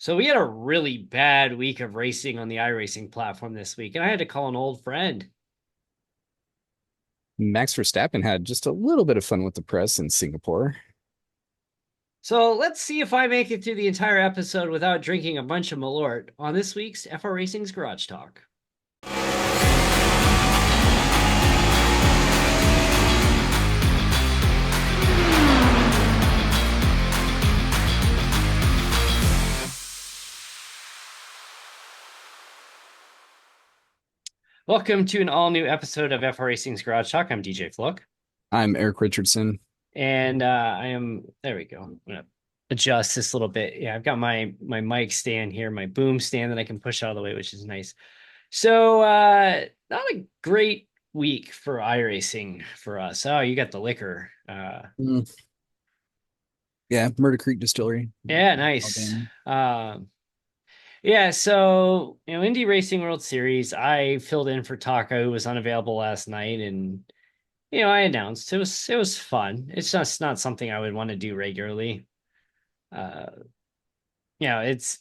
So we had a really bad week of racing on the iRacing platform this week, and I had to call an old friend. Max Verstappen had just a little bit of fun with the press in Singapore. So let's see if I make it through the entire episode without drinking a bunch of Malört on this week's FR Racing's Garage Talk. Welcome to an all-new episode of FR Racing's Garage Talk. I'm DJ Fluck, I'm Eric Richardson. and I am there. We go. I'm gonna adjust this a little bit. Yeah, I've got my mic stand here, my boom stand that I can push out of the way, which is nice. So not a great week for iRacing for us. Oh, you got the liquor. Mm, yeah, Murder Creek Distillery, Yeah, nice. Alabama. Yeah, so Indy Racing World Series, I filled in for Taka, who was unavailable last night, and I announced it was fun. It's just not something I would want to do regularly. Uh, it's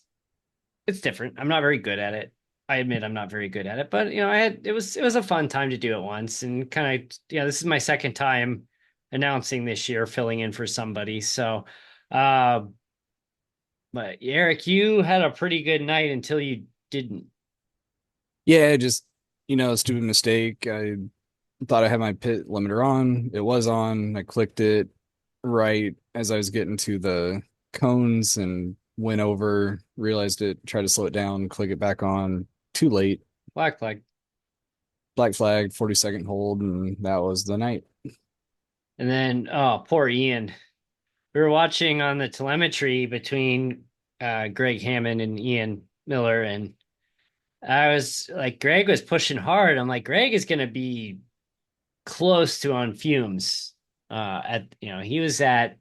different. I'm not very good at it. I admit I'm not very good at it, but it was a fun time to do it once, and kind of this is my second time announcing this year, filling in for somebody. So, uh, but Eric, you had a pretty good night until you didn't. Yeah, just stupid mistake. I thought I had my pit limiter on. It was on. I clicked it right as I was getting to the cones and went over, realized it, tried to slow it down, click it back on. Too late. Black flag. Black flag, 40-second hold, and that was the night. And then, oh, poor Ian. We were watching on the telemetry between Greg Hammond and Ian Miller, and I was like, Greg was pushing hard. I'm like, Greg is going to be close to on fumes. He was at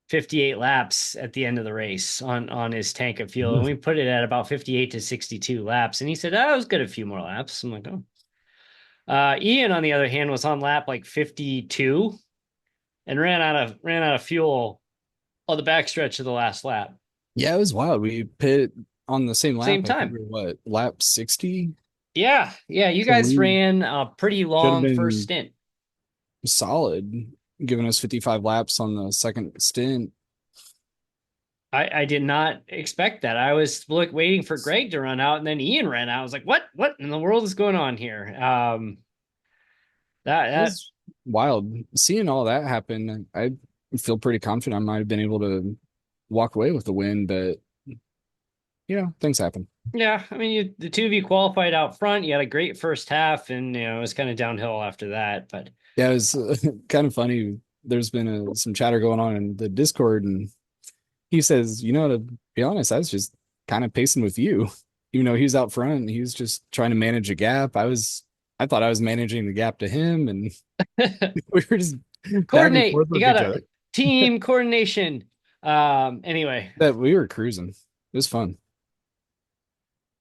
58 laps at the end of the race on his tank of fuel, and we put it at about 58 to 62 laps. And he said, "Oh, I was good a few more laps." I'm like, "Oh." Ian, on the other hand, was on lap like 52 and ran out of fuel on the backstretch of the last lap. Yeah, it was wild. We pit on the same Same lap. I think time. we were what, lap 60? Yeah, yeah. You So guys we ran a pretty should have long first been stint. solid, giving us 55 laps on the second stint. I did not expect that. I was waiting for Greg to run out, and then Ian ran out. I was like, "What in the world is going on here?" That It that was wild. Seeing all that happen, I feel pretty confident I might have been able to walk away with the win, but things happen. Yeah. I mean, the two of you qualified out front. You had a great first half, and it was kind of downhill after that. But Yeah, it was kind of funny. There's been some chatter going on in the Discord, and he says, to be honest, I was just kind of pacing with you. Even though he was out front, he was just trying to manage a gap. I thought I was managing the gap to him, and we were just back and coordinate. forth You with got each a other. team coordination. Anyway, That we were cruising. It was fun.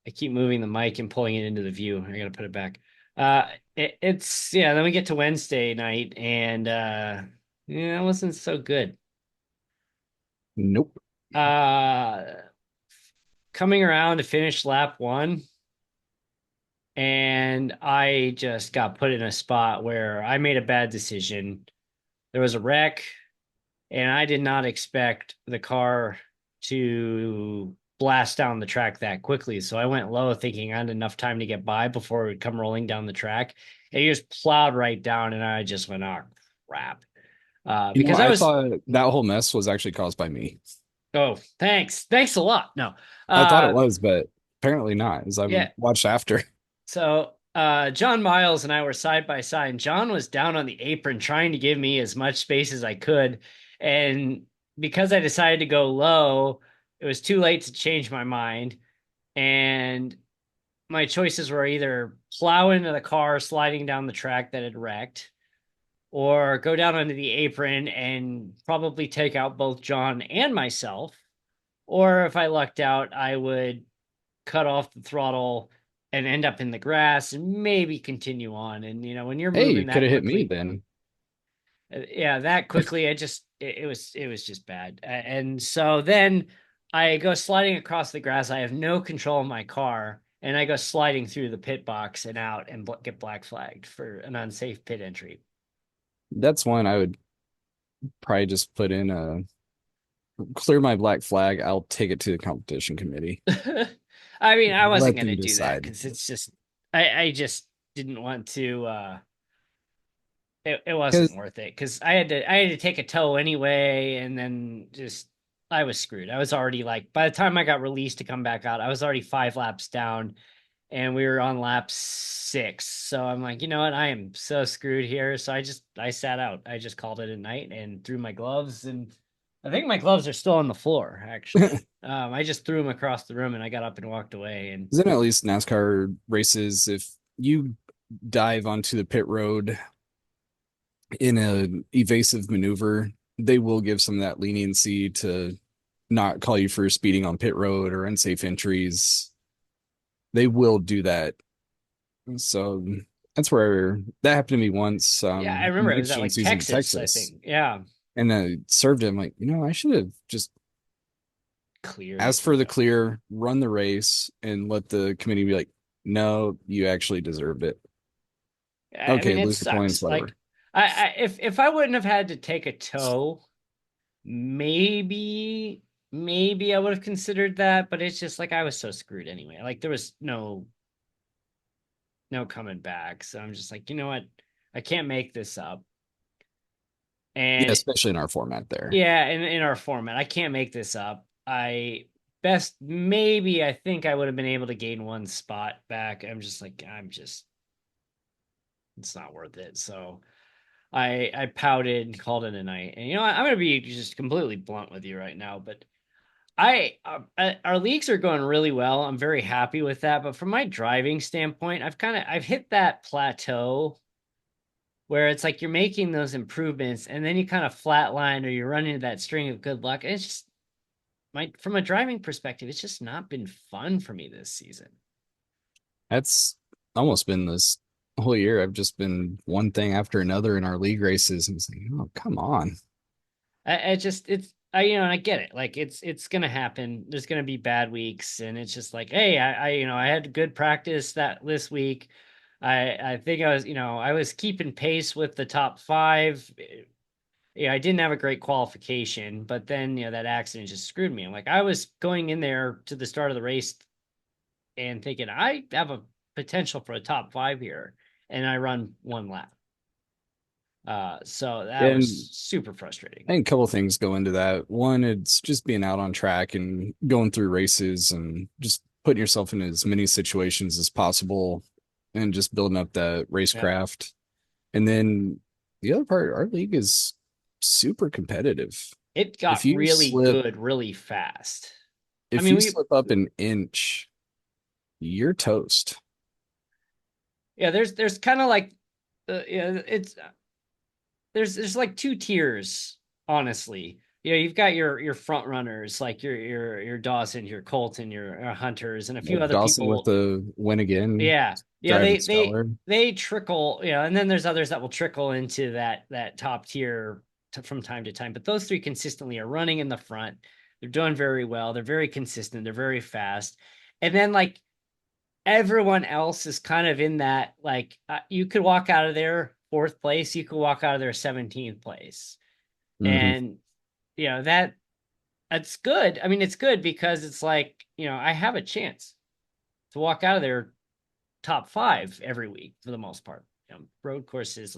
I keep moving the mic and pulling it into the view. I gotta put it back. It's yeah. Then we get to Wednesday night, and it wasn't so good. Nope. Uh, Coming around to finish lap one, and I just got put in a spot where I made a bad decision. There was a wreck, and I did not expect the car to blast down the track that quickly. So I went low thinking I had enough time to get by before it would come rolling down the track. And he just plowed right down, and I just went, oh, crap. Because I I was, thought that whole mess was actually caused by me. oh, thanks. Thanks a lot. No. I thought it Uh, was, but apparently not, as I yeah. watched after. So John Miles and I were side by side, and John was down on the apron trying to give me as much space as I could. And because I decided to go low, it was too late to change my mind. And my choices were either plow into the car sliding down the track that had wrecked, or go down onto the apron and probably take out both John and myself. Or if I lucked out, I would cut off the throttle and end up in the grass and maybe continue on. And when you're Hey, moving you could that have hit me quickly, then. yeah, that quickly, it was just bad. And so then I go sliding across the grass. I have no control of my car, and I go sliding through the pit box and out and get black flagged for an unsafe pit entry. That's one I would probably just put in a clear my black flag. I'll take it to the competition committee. I mean, I wasn't Let going to them do that decide. because it's just, I just didn't want to, it Because wasn't worth it because I had to take a tow anyway. And then just, I was screwed. I was already like, by the time I got released to come back out, I was already 5 laps down and we were on lap 6. So I'm like, you know what? I am so screwed here. So I sat out. I just called it a night and threw my gloves. And I think my gloves are still on the floor, actually. I just threw them across the room and I got up and walked away. And then at least NASCAR races, if you dive onto the pit road in a evasive maneuver, they will give some of that leniency to not call you for speeding on pit road or unsafe entries. They will do that. So that's where that happened to me once yeah, I in remember the it was Next at Gen like season in Texas, I Texas. think. Yeah, And I served him like, I should have just cleared asked it. for the Yeah. clear, run the race, and let the committee be like, no, you actually deserved it. I Okay, mean, it lose the points, sucks. whatever. Like, if I wouldn't have had to take a tow, maybe I would have considered that. But it's just like I was so screwed anyway. Like there was no coming back. So I'm just like, you know what? I can't make this up. Yeah, And especially in our format there. yeah, in our format, I can't make this up. I think I would have been able to gain one spot back. I'm just like, it's not worth it. So I pouted and called it a night. And I'm gonna be just completely blunt with you right now, but our leagues are going really well. I'm very happy with that. But from my driving standpoint, I've hit that plateau where it's like you're making those improvements and then you kind of flatline or you run into that string of good luck. And it's just my from a driving perspective, it's just not been fun for me this season. That's almost been this whole year. I've just been one thing after another in our league races. And it's like, oh, come on. I just it's I you know and I get it. Like it's gonna happen. There's gonna be bad weeks, and it's just like, hey, I had good practice that this week. I think I was keeping pace with the top five. Yeah, I didn't have a great qualification, but then that accident just screwed me. I'm like, I was going in there to the start of the race and thinking I have a potential for a top five here, and I run one lap. So that was And super frustrating. I think a couple things go into that. One, it's just being out on track and going through races and just putting yourself in as many situations as possible and just building up that Yeah. racecraft. And then the other part, our league is super competitive. It If got you really slip, good really fast. I if mean, you slip up an inch, you're toast. yeah, there's kind of like, yeah, it's there's like two tiers, honestly. You've got your front runners like your Dawson, your Colton, your Hunters, and a few other Dawson with people. the win again, Yeah, driving they stellar. they trickle, and then there's others that will trickle into that top tier from time to time. But those three consistently are running in the front. They're doing very well. They're very consistent. They're very fast. And then like everyone else is kind of in that like you could walk out of there fourth place, you could walk out of there 17th place, Hmm. and that's good. I mean, it's good because it's like I have a chance to walk out of there top five every week for the most part. Road courses,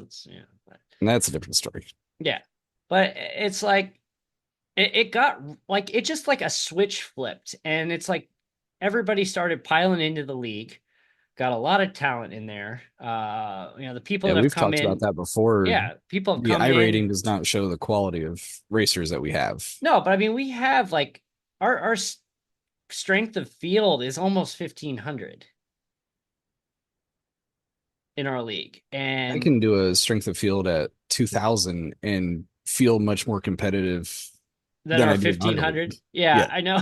but And that's a different story. yeah, but it's like it got like it just like a switch flipped, and it's like everybody started piling into the league. Got a lot of talent in there. The people Yeah, that have we've come talked about in, that before. yeah, people have The come iRating in. does not show the quality of racers that we have. No, but I mean, we have like our strength of field is almost 1,500 in our league, I and can do a strength of field at 2000 and feel much more competitive then than our I do in our league. 1,500. Yeah, Yeah, I know.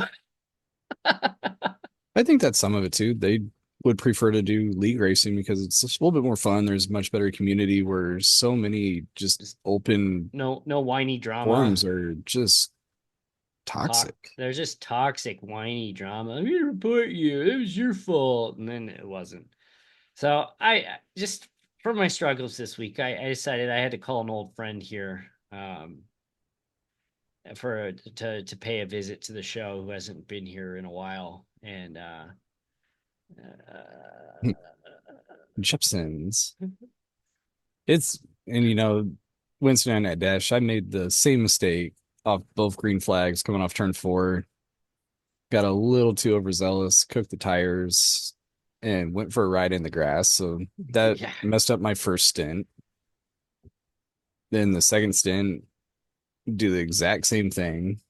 I think that's some of it too. They would prefer to do league racing because it's just a little bit more fun. There's much better community where so many just Just open no whiny drama. forums are just toxic. There's just toxic, whiny drama. I'm gonna report you. It was your fault, and then it wasn't. So just for my struggles this week, I decided I had to call an old friend here, for to pay a visit to the show who hasn't been here in a while, and Jeppsons. It's and Winston and at Dash, I made the same mistake off both green flags coming off turn four. Got a little too overzealous, cooked the tires, and went for a ride in the grass. So that yeah, messed up my first stint. Then the second stint, do the exact same thing.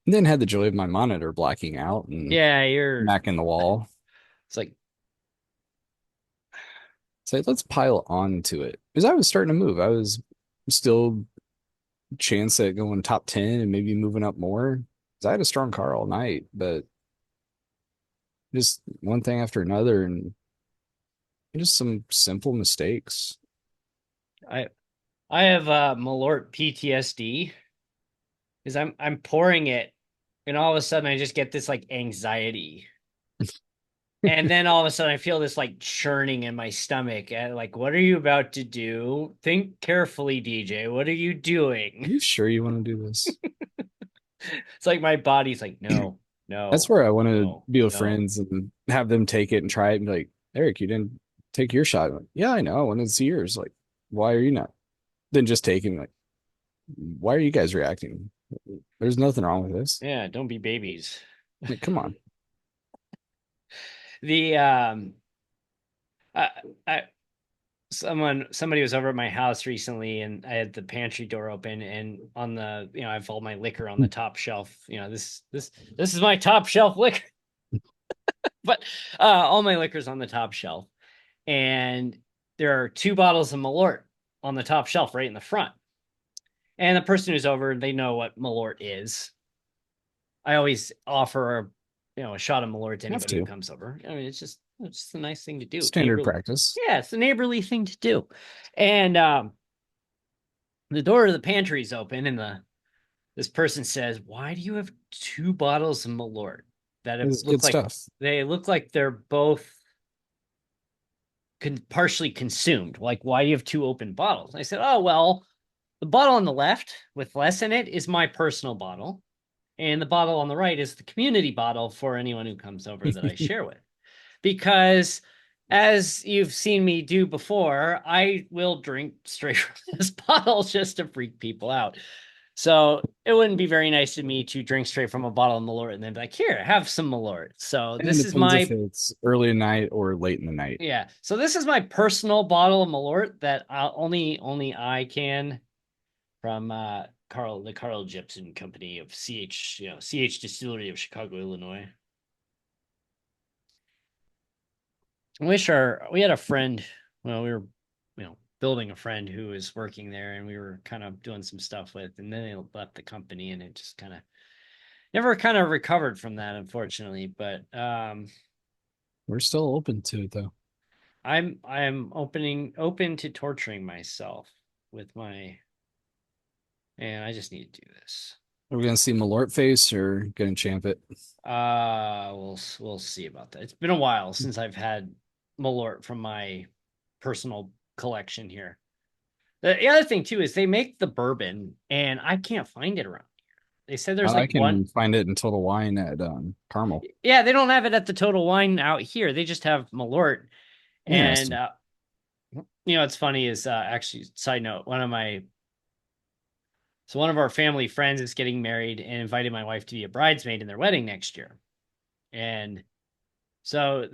And then had the joy of my monitor blacking out and yeah, you're. smacking the wall. It's like, So let's pile on to it. Because I was starting to move. I was still chance at going top 10 and maybe moving up more. 'Cause I had a strong car all night, but just one thing after another and just some simple mistakes. I I have Malört PTSD because I'm pouring it, and all of a sudden I just get this like anxiety, and then all of a sudden I feel this like churning in my stomach, and like, what are you about to do? Think carefully, DJ. What are you doing? You sure you want to do this? It's like my body's like, no, That's no, where I want to no, be with no. friends and have them take it and try it and be like, Eric, you didn't take your shot. I'm like, yeah, I know. I wanted to see yours. Like, why are you not? Then just taking like, why are you guys reacting? There's nothing wrong with this. Yeah, don't be babies. Like, come on. The I, I somebody was over at my house recently, and I had the pantry door open, and on the I have all my liquor on the top shelf. This is my top shelf liquor. But all my liquor's on the top shelf, and there are two bottles of Malört on the top shelf right in the front. And the person who's over, they know what Malört is. I always offer a shot of Malört to Have anybody who to. comes over. I mean, it's just a nice thing to do. Standard Neighborly. practice. Yeah, it's a neighborly thing to do. And the door of the pantry is open, and the this person says, "Why do you have two bottles of Malört that have This is good stuff. they look like they're both partially consumed? Like, why do you have two open bottles?" And I said, "Oh well, the bottle on the left with less in it is my personal bottle, and the bottle on the right is the community bottle for anyone who comes over that I share with." Because as you've seen me do before, I will drink straight from this bottle just to freak people out. So it wouldn't be very nice to me to drink straight from a bottle of Malört and then be like, here, have some Malört. So And it this is depends if my it's early night or late in the night. yeah. So this is my personal bottle of Malört that only I can from the Carl Jeppson company of CH Distillery of Chicago, Illinois. We had a friend. Well, we were, building a friend who was working there, and we were kind of doing some stuff with, and then they left the company, and it just kind of never kind of recovered from that, unfortunately. But We're still open to it though. I'm open to torturing myself with my, and I just need to do this. Are we gonna see Malort face or gonna champ it? We'll see about that. It's been a while since I've had Malort from my personal collection here. The other thing too is they make the bourbon, and I can't find it around. They said there's I like one. can find it in Total Wine at Carmel. Yeah, they don't have it at the Total Wine out here. They just have Malort, and Interesting. it's funny is actually side note one of our family friends is getting married and invited my wife to be a bridesmaid in their wedding next year, and so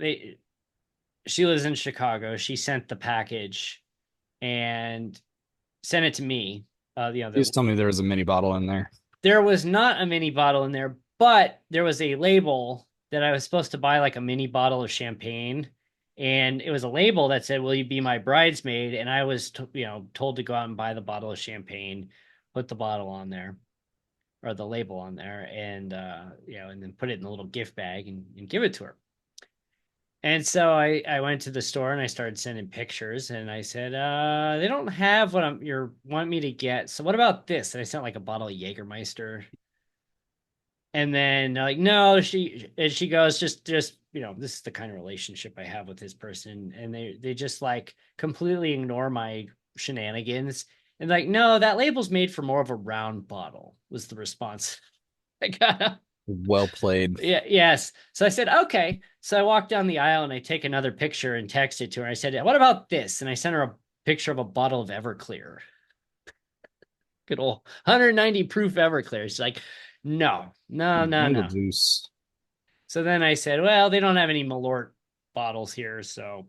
she lives in Chicago. She sent the package and sent it to me. You just tell me there was a mini bottle in there. There was not a mini bottle in there, but there was a label that I was supposed to buy like a mini bottle of champagne. And it was a label that said, "Will you be my bridesmaid?" And I was, told to go out and buy the bottle of champagne, put the bottle on there or the label on there, and and then put it in a little gift bag and give it to her. And so I went to the store and I started sending pictures and I said, they don't have what you're want me to get. So what about this? And I sent like a bottle of Jägermeister. And then like, no, she goes, just this is the kind of relationship I have with this person. And they just like completely ignore my shenanigans. And like, no, that label's made for more of a round bottle, was the response. I got Well played. yeah, yes. So I said, okay. So I walk down the aisle and I take another picture and text it to her. I said, what about this? And I sent her a picture of a bottle of Everclear. Good old 190 proof Everclear. She's like, no, no, no, Jungle no. juice. So then I said, well, they don't have any Malört bottles here, so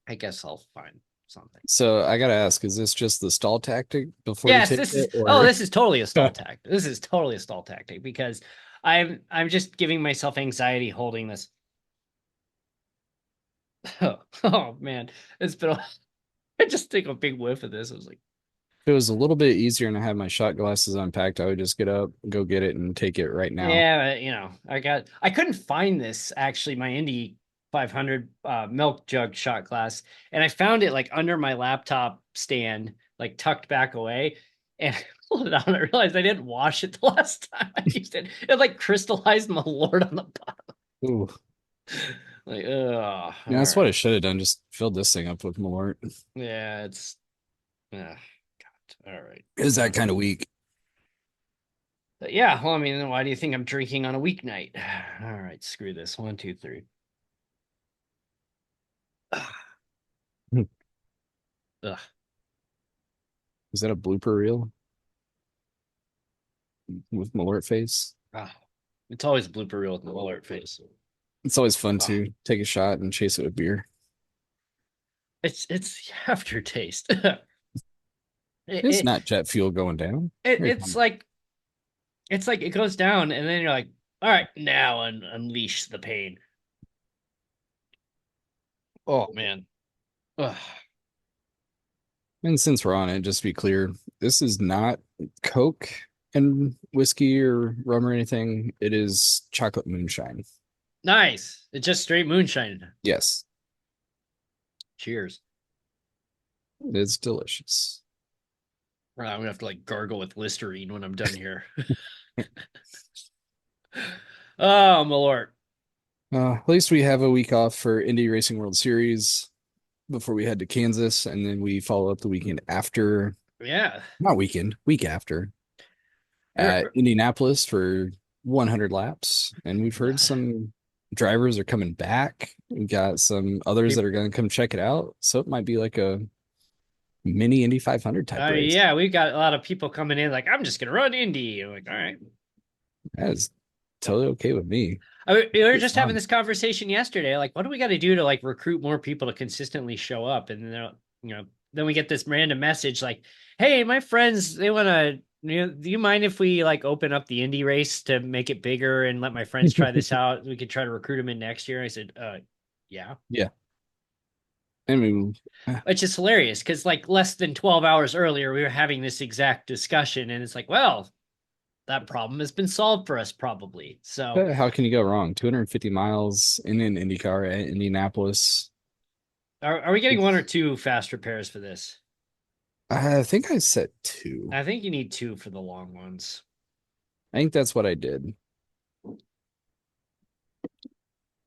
I guess I'll find something. So I gotta ask, is this just the stall tactic before you Yes, take this is it, or this is totally a stall tactic. This is totally a stall tactic because I'm just giving myself anxiety holding this. Oh man, it's been I just take a big whiff of this. I was like, if it was a little bit easier and I had my shot glasses unpacked, I would just get up, go get it, and take it right now. yeah, I couldn't find this actually, my Indy 500 milk jug shot glass, and I found it like under my laptop stand, like tucked back away, and I pulled it out and I realized I didn't wash it the last time I used it. It like crystallized Malort on the bottom. Ooh. Like, oh, all Yeah, that's what I right. should have done. Just filled this thing up with Malort. Yeah, it's God. All right. It is that kind of week. But yeah, well, I mean, why do you think I'm drinking on a weeknight? All right, screw this. One, two, three. Ugh. Is that a blooper reel with Malort face? Ah, it's always a blooper reel with the Malört face. It's always fun Ah, to take a shot and chase it with beer. it's the aftertaste. it, It's it not jet fuel going down. it Here it it's comes. like it goes down, and then you're like, all right, now unleash the pain. Oh man. Ugh. And since we're on it, just to be clear, this is not Coke and whiskey or rum or anything. It is chocolate moonshine. Nice. It's just straight moonshine. Yes, Cheers. it's delicious. I'm gonna have to like gargle with Listerine when I'm done here. Oh, Malort. At least we have a week off for Indy Racing World Series before we head to Kansas, and then we follow up the weekend after, Yeah. not weekend, week after at Indianapolis for 100 laps. And we've heard some drivers are coming back. We've got some others that are going to come check it out. So it might be like a mini Indy 500 type race. Yeah, we've got a lot of people coming in like, I'm just gonna run Indy. I'm like, all right. That is totally okay with me. We were It's just having fun. this conversation yesterday. Like, what do we got to do to like recruit more people to consistently show up? And then, then we get this random message like, "Hey, my friends, they want to. Do you mind if we like open up the indie race to make it bigger and let my friends try this out? We could try to recruit them in next year." I said, yeah," Yeah. I mean, which is hilarious because like less than 12 hours earlier, we were having this exact discussion, and it's like, well, that problem has been solved for us probably. So how can you go wrong? 250 miles in an IndyCar at Indianapolis. are we getting one or It's, two fast repairs for this? I think I said two. I think you need two for the long ones. I think that's what I did.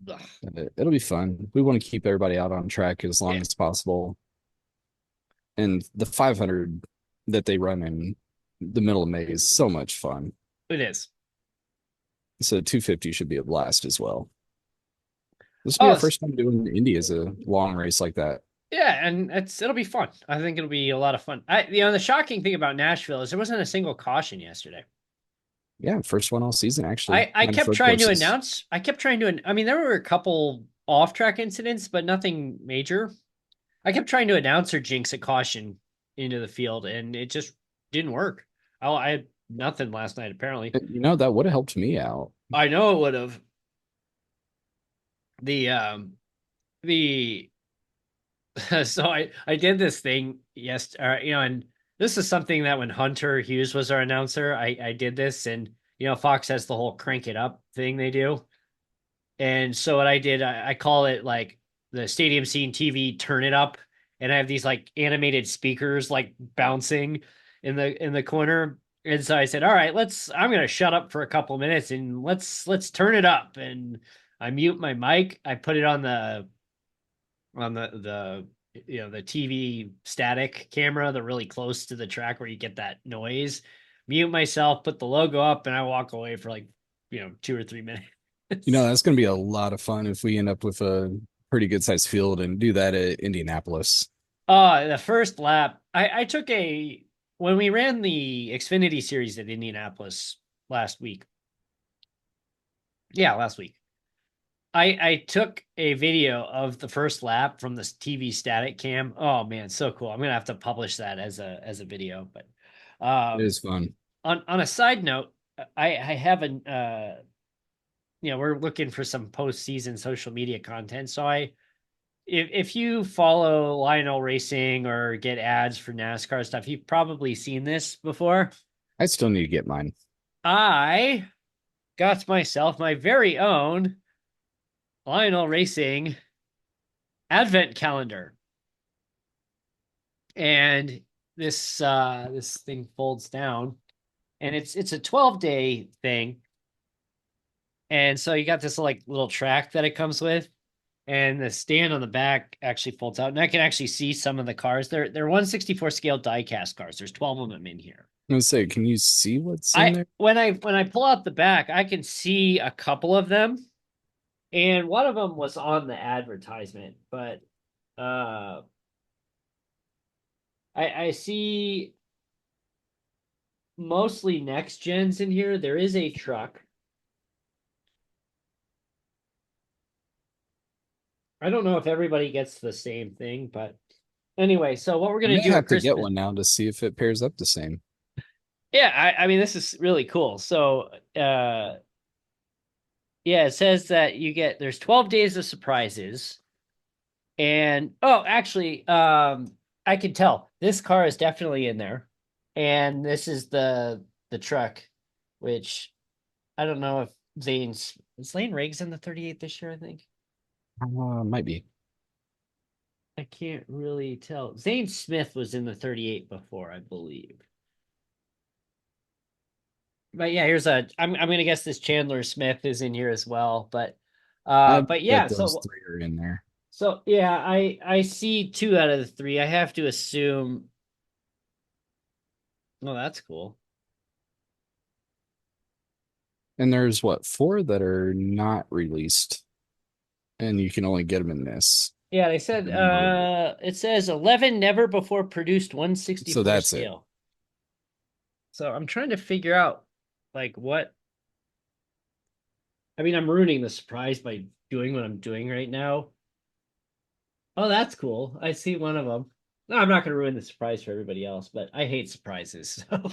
Ugh. It'll be fun. We want to keep everybody out on track as long Yeah, as possible. And the 500 that they run in the middle of May is so much fun. it is. So 250 should be a blast as well. This will be Oh, our first time doing Indy as a long race like that. yeah, and it'll be fun. I think it'll be a lot of fun. The shocking thing about Nashville is there wasn't a single caution yesterday. Yeah, first one all season actually. I Minus kept road trying to courses. announce. I kept trying to. I mean, there were a couple off-track incidents, but nothing major. I kept trying to announce or jinx a caution into the field, and it just didn't work. I had nothing last night. Apparently, That would have helped me out. I know it would have. The so I did this thing yes and this is something that when Hunter Hughes was our announcer, I did this, and Fox has the whole crank it up thing they do. And so what I did, I call it like the stadium scene TV turn it up, and I have these like animated speakers like bouncing in the corner. And so I said, "All right, I'm gonna shut up for a couple minutes and let's turn it up." And I mute my mic. I put it on the TV static camera, the really close to the track where you get that noise. Mute myself, put the logo up, and I walk away for like 2 or 3 minutes. That's going to be a lot of fun if we end up with a pretty good sized field and do that at Indianapolis. The first lap, I took a when we ran the Xfinity series at Indianapolis last week. Yeah, last week. I took a video of the first lap from the TV static cam. Oh man, so cool. I'm gonna have to publish that as a video. But It um is fun. on a side note, I have an we're looking for some postseason social media content. So if you follow Lionel Racing or get ads for NASCAR stuff, you've probably seen this before. I still need to get mine. I got myself my very own Lionel Racing advent calendar. And this thing folds down, and it's a 12-day thing. And so you got this like little track that it comes with, and the stand on the back actually folds out, and I can actually see some of the cars. They're 164 scale diecast cars. There's 12 of them in here. I'm gonna say, can you see what's in I there? when I pull out the back, I can see a couple of them, and one of them was on the advertisement, but uh I see mostly next gens in here. There is a truck. I don't know if everybody gets the same thing, but anyway, so what we're I gonna may do at have to get Christmas. one now to see if it pairs up the same. Yeah, I mean this is really cool. So yeah, it says that there's 12 days of surprises. And oh, actually, I can tell this car is definitely in there. And this is the truck, which I don't know if Zane's is Lane Riggs in the 38 this year, I think. Might be. I can't really tell. Zane Smith was in the 38 before, I believe. But yeah, I'm gonna guess this Chandler Smith is in here as well. I But bet yeah, those three are in there. so yeah, I see two out of the three. I have to assume. Oh, that's cool. And there's what, four that are not released, and you can only get them in this. Yeah, they If I said remember right. it says 11 never before produced So 164 that's it. scale. So I'm trying to figure out like what I mean, I'm ruining the surprise by doing what I'm doing right now. Oh, that's cool. I see one of them. No, I'm not going to ruin the surprise for everybody else, but I hate surprises. So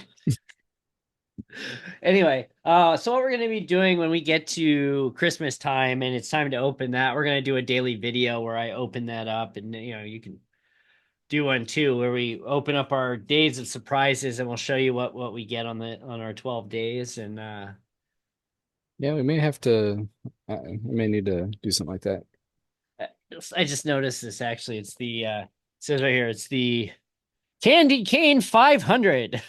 anyway, so what we're going to be doing when we get to Christmas time and it's time to open that, we're going to do a daily video where I open that up, and you can do one too where we open up our days of surprises, and we'll show you what we get on our 12 days. And Yeah, we may have to. We may need to do something like that. I just noticed this actually. It says right here, it's the Candy Cane 500.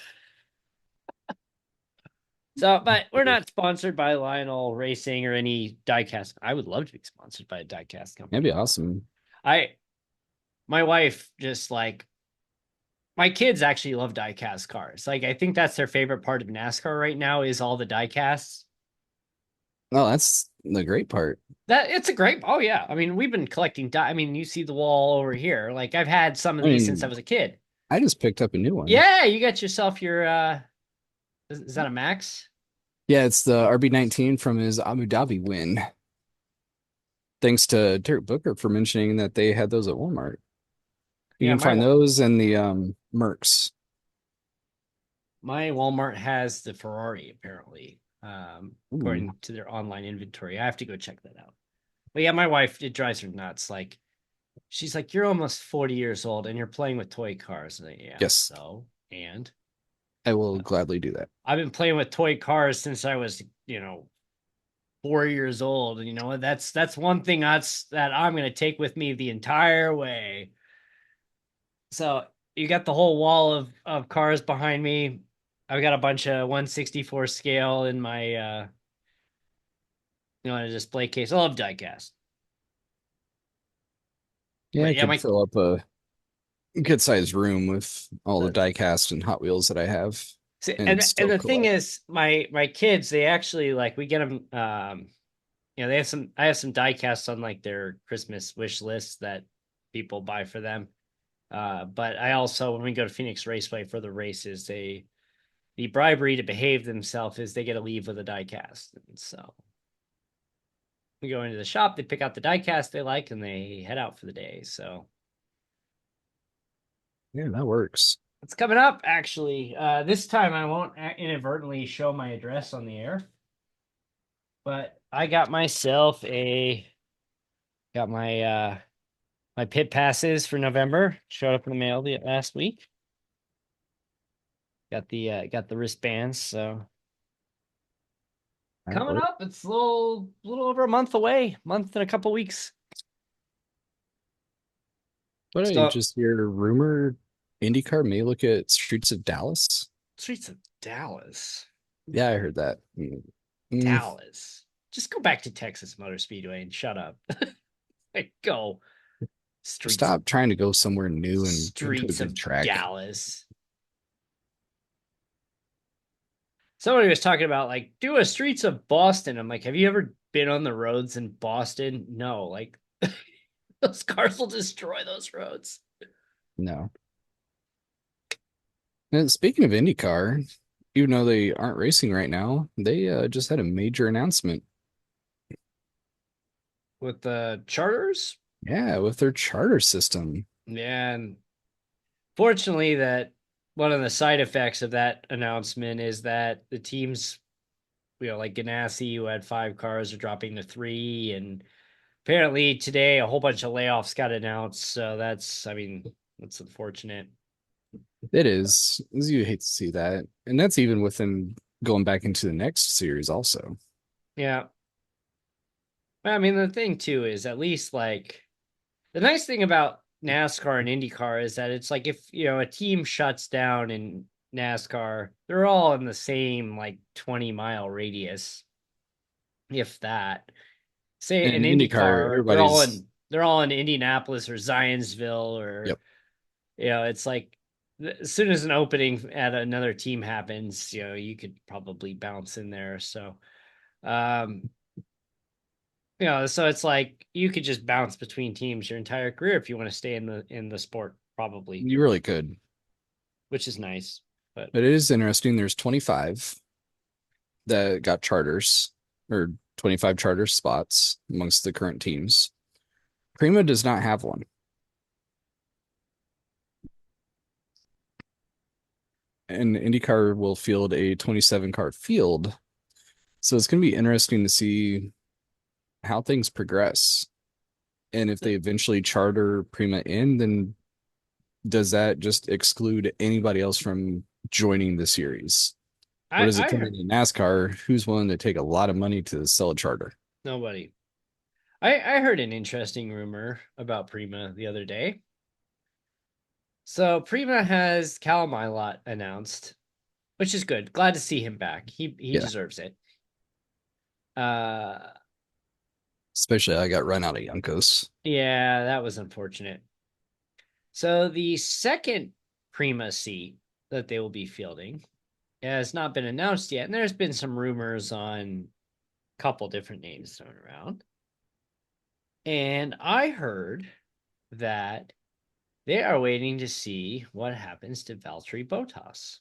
So, but we're not sponsored by Lionel Racing or any diecast. I would love to be sponsored by a diecast That'd be company. awesome. I My wife just like my kids actually love diecast cars. Like I think that's their favorite part of NASCAR right now is all the diecasts. No, that's the great part. That it's a great. Oh yeah, I mean we've been collecting. I mean you see the wall over here. Like I've had some of I these since I mean, was a kid. I just picked up a new one. Yeah, you got yourself your. Is that a Max? Yeah, it's the RB19 from his Abu Dhabi win. Thanks to Derek Booker for mentioning that they had those at Walmart. You Yeah, can find those in the Mercs. my Walmart has the Ferrari apparently. Ooh, According to their online inventory, I have to go check that out. But yeah, my wife, it drives her nuts. Like she's like, "You're almost 40 years old and you're playing with toy cars." And yeah, yes, so and I will uh, gladly do that. I've been playing with toy cars since I was 4 years old. And you know what? That's one thing that I'm gonna take with me the entire way. So you got the whole wall of cars behind me. I've got a bunch of 164 scale in my a display case. I love diecast. Yeah, But I yeah, could my fill up a good sized room with all the the, diecast and Hot Wheels that I have see, and and still the thing collect. is, my kids, they actually like we get them. They have some. I have some diecasts on like their Christmas wish list that people buy for them. But I also, when we go to Phoenix Raceway for the races, the bribery to behave themselves is they get to leave with a diecast. And so we go into the shop, they pick out the diecast they like, and they head out for the day. So Yeah, that works. it's coming up, actually. This time I won't inadvertently show my address on the air, but I got myself got my pit passes for November. Showed up in the mail last week. Got the wristbands, so That coming works. up. It's a little over a month away, month and a couple weeks. But I So just hear rumor IndyCar may look at Streets of Dallas. streets of Dallas. Yeah, I heard that. Mm, Dallas. Just go back to Texas Motor Speedway and shut up. Like, go streets stop trying to go somewhere new and go to a streets good of track. Dallas. Somebody was talking about like do a streets of Boston. I'm like, have you ever been on the roads in Boston? No, like those cars will destroy those roads. No. And speaking of IndyCar, even though they aren't racing right now, they just had a major announcement. With the charters. Yeah, with their charter system. Yeah, and fortunately, that one of the side effects of that announcement is that the teams, like Ganassi, who had 5 cars, are dropping to 3, and apparently today a whole bunch of layoffs got announced. So I mean, that's unfortunate. It is. You hate to see that. And that's even with them going back into the next series also. Yeah, I mean, the thing too is at least like the nice thing about NASCAR and IndyCar is that it's like if a team shuts down in NASCAR, they're all in the same like 20-mile radius, if that. Say And in IndyCar, IndyCar, they're all everybody's in they're all in Indianapolis or Zionsville or yep. it's like as soon as an opening at another team happens, you could probably bounce in there. So um so it's like you could just bounce between teams your entire career if you want to stay in the sport, probably, You really could. which is nice. But But it is interesting. There's 25 that got charters or 25 charter spots amongst the current teams. Prima does not have one. And IndyCar will field a 27 car field. So it's going to be interesting to see how things progress. And if they eventually charter Prima in, then does that just exclude anybody else from joining the series? Or I does it I turn heard into NASCAR? Who's willing to take a lot of money to sell a charter? nobody. I heard an interesting rumor about Prima the other day. So Prima has Cal Milot announced, which is good. Glad to see him back. He Yeah, deserves it. Uh, especially I got run out of Yonkos. yeah, that was unfortunate. So the second Prima seat that they will be fielding has not been announced yet, and there's been some rumors on a couple different names thrown around. And I heard that they are waiting to see what happens to Valtteri Bottas,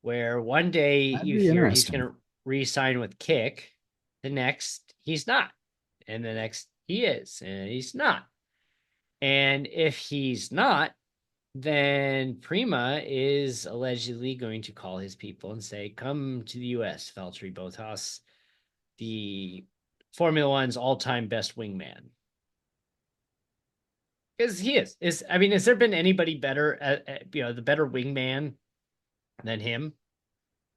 where one day That'd you be hear he's interesting. going to re-sign with Kick, the next he's not, and the next he is, and he's not. And if he's not, then Prima is allegedly going to call his people and say, "Come to the U.S., Valtteri Bottas, the Formula One's all-time best wingman." Because he is. I mean, has there been anybody better at the better wingman than him?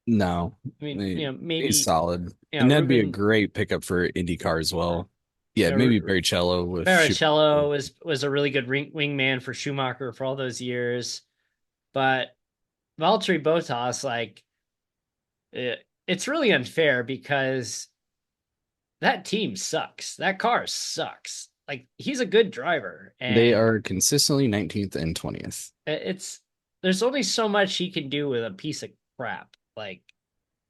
No, I mean, he's maybe, solid, and that'd be a Ruben, great pickup for IndyCar as well. Yeah, maybe Barrichello with Barrichello Schumacher. was a really good wingman for Schumacher for all those years, but Valtteri Bottas, like, it's really unfair because that team sucks. That car sucks. Like, he's a good driver, They and are consistently 19th and 20th. it's there's only so much he can do with a piece of crap. Like,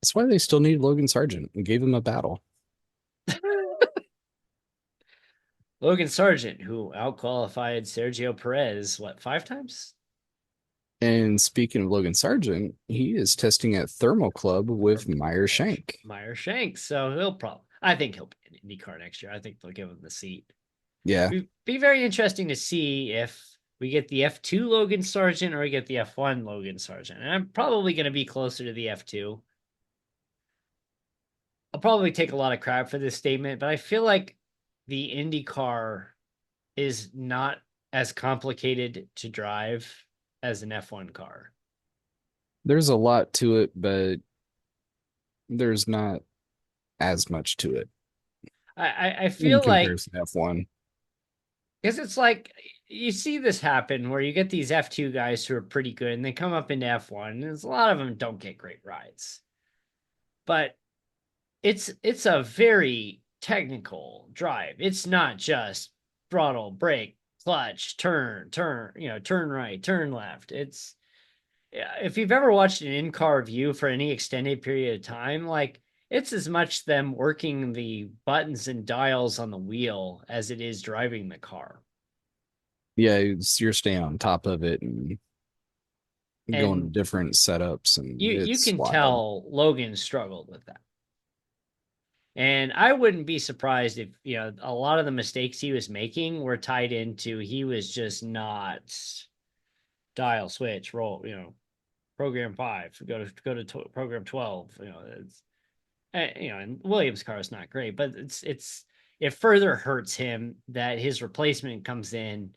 That's why they still need Logan Sargent and gave him a battle. Logan Sargent, who outqualified Sergio Perez, what, 5 times? And speaking of Logan Sargent, he is testing at Thermal Club with Meyer Shank. Meyer Shanks. So I think he'll be in IndyCar next year. I think they'll give him the seat. Yeah, Be very interesting to see if we get the F2 Logan Sargent or we get the F1 Logan Sargent. And I'm probably going to be closer to the F2. I'll probably take a lot of crap for this statement, but I feel like the IndyCar is not as complicated to drive as an F1 car. there's a lot to it, but there's not as much to it I in feel like comparison to F1. because it's like you see this happen where you get these F2 guys who are pretty good and they come up into F1, and a lot of them don't get great rides. But it's a very technical drive. It's not just throttle, brake, clutch, turn right, turn left. It's if you've ever watched an in-car view for any extended period of time, like it's as much them working the buttons and dials on the wheel as it is driving the car. Yeah, you're staying on top of it and going to And different setups, and you it's can wild. tell Logan struggled with that. And I wouldn't be surprised if, a lot of the mistakes he was making were tied into he was just not dial switch, roll, program 5, go to program 12, and Williams' car is not great, but it further hurts him that his replacement comes in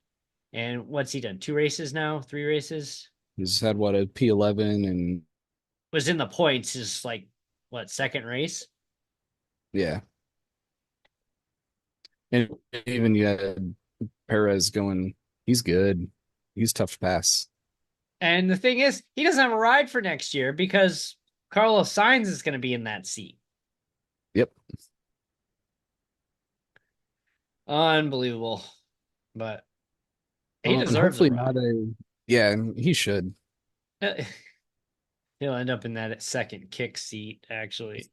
and what's he done? 2 races now, 3 races? He's had what a P11 and Was in the points is like what, second race? yeah, and even you had Perez going. He's good. He's tough to pass. And the thing is, he doesn't have a ride for next year because Carlos Sainz is going to be in that seat. Yep. Unbelievable. But he And deserves a hopefully not ride. a. Yeah, he should. He'll end up in that second kick seat, actually.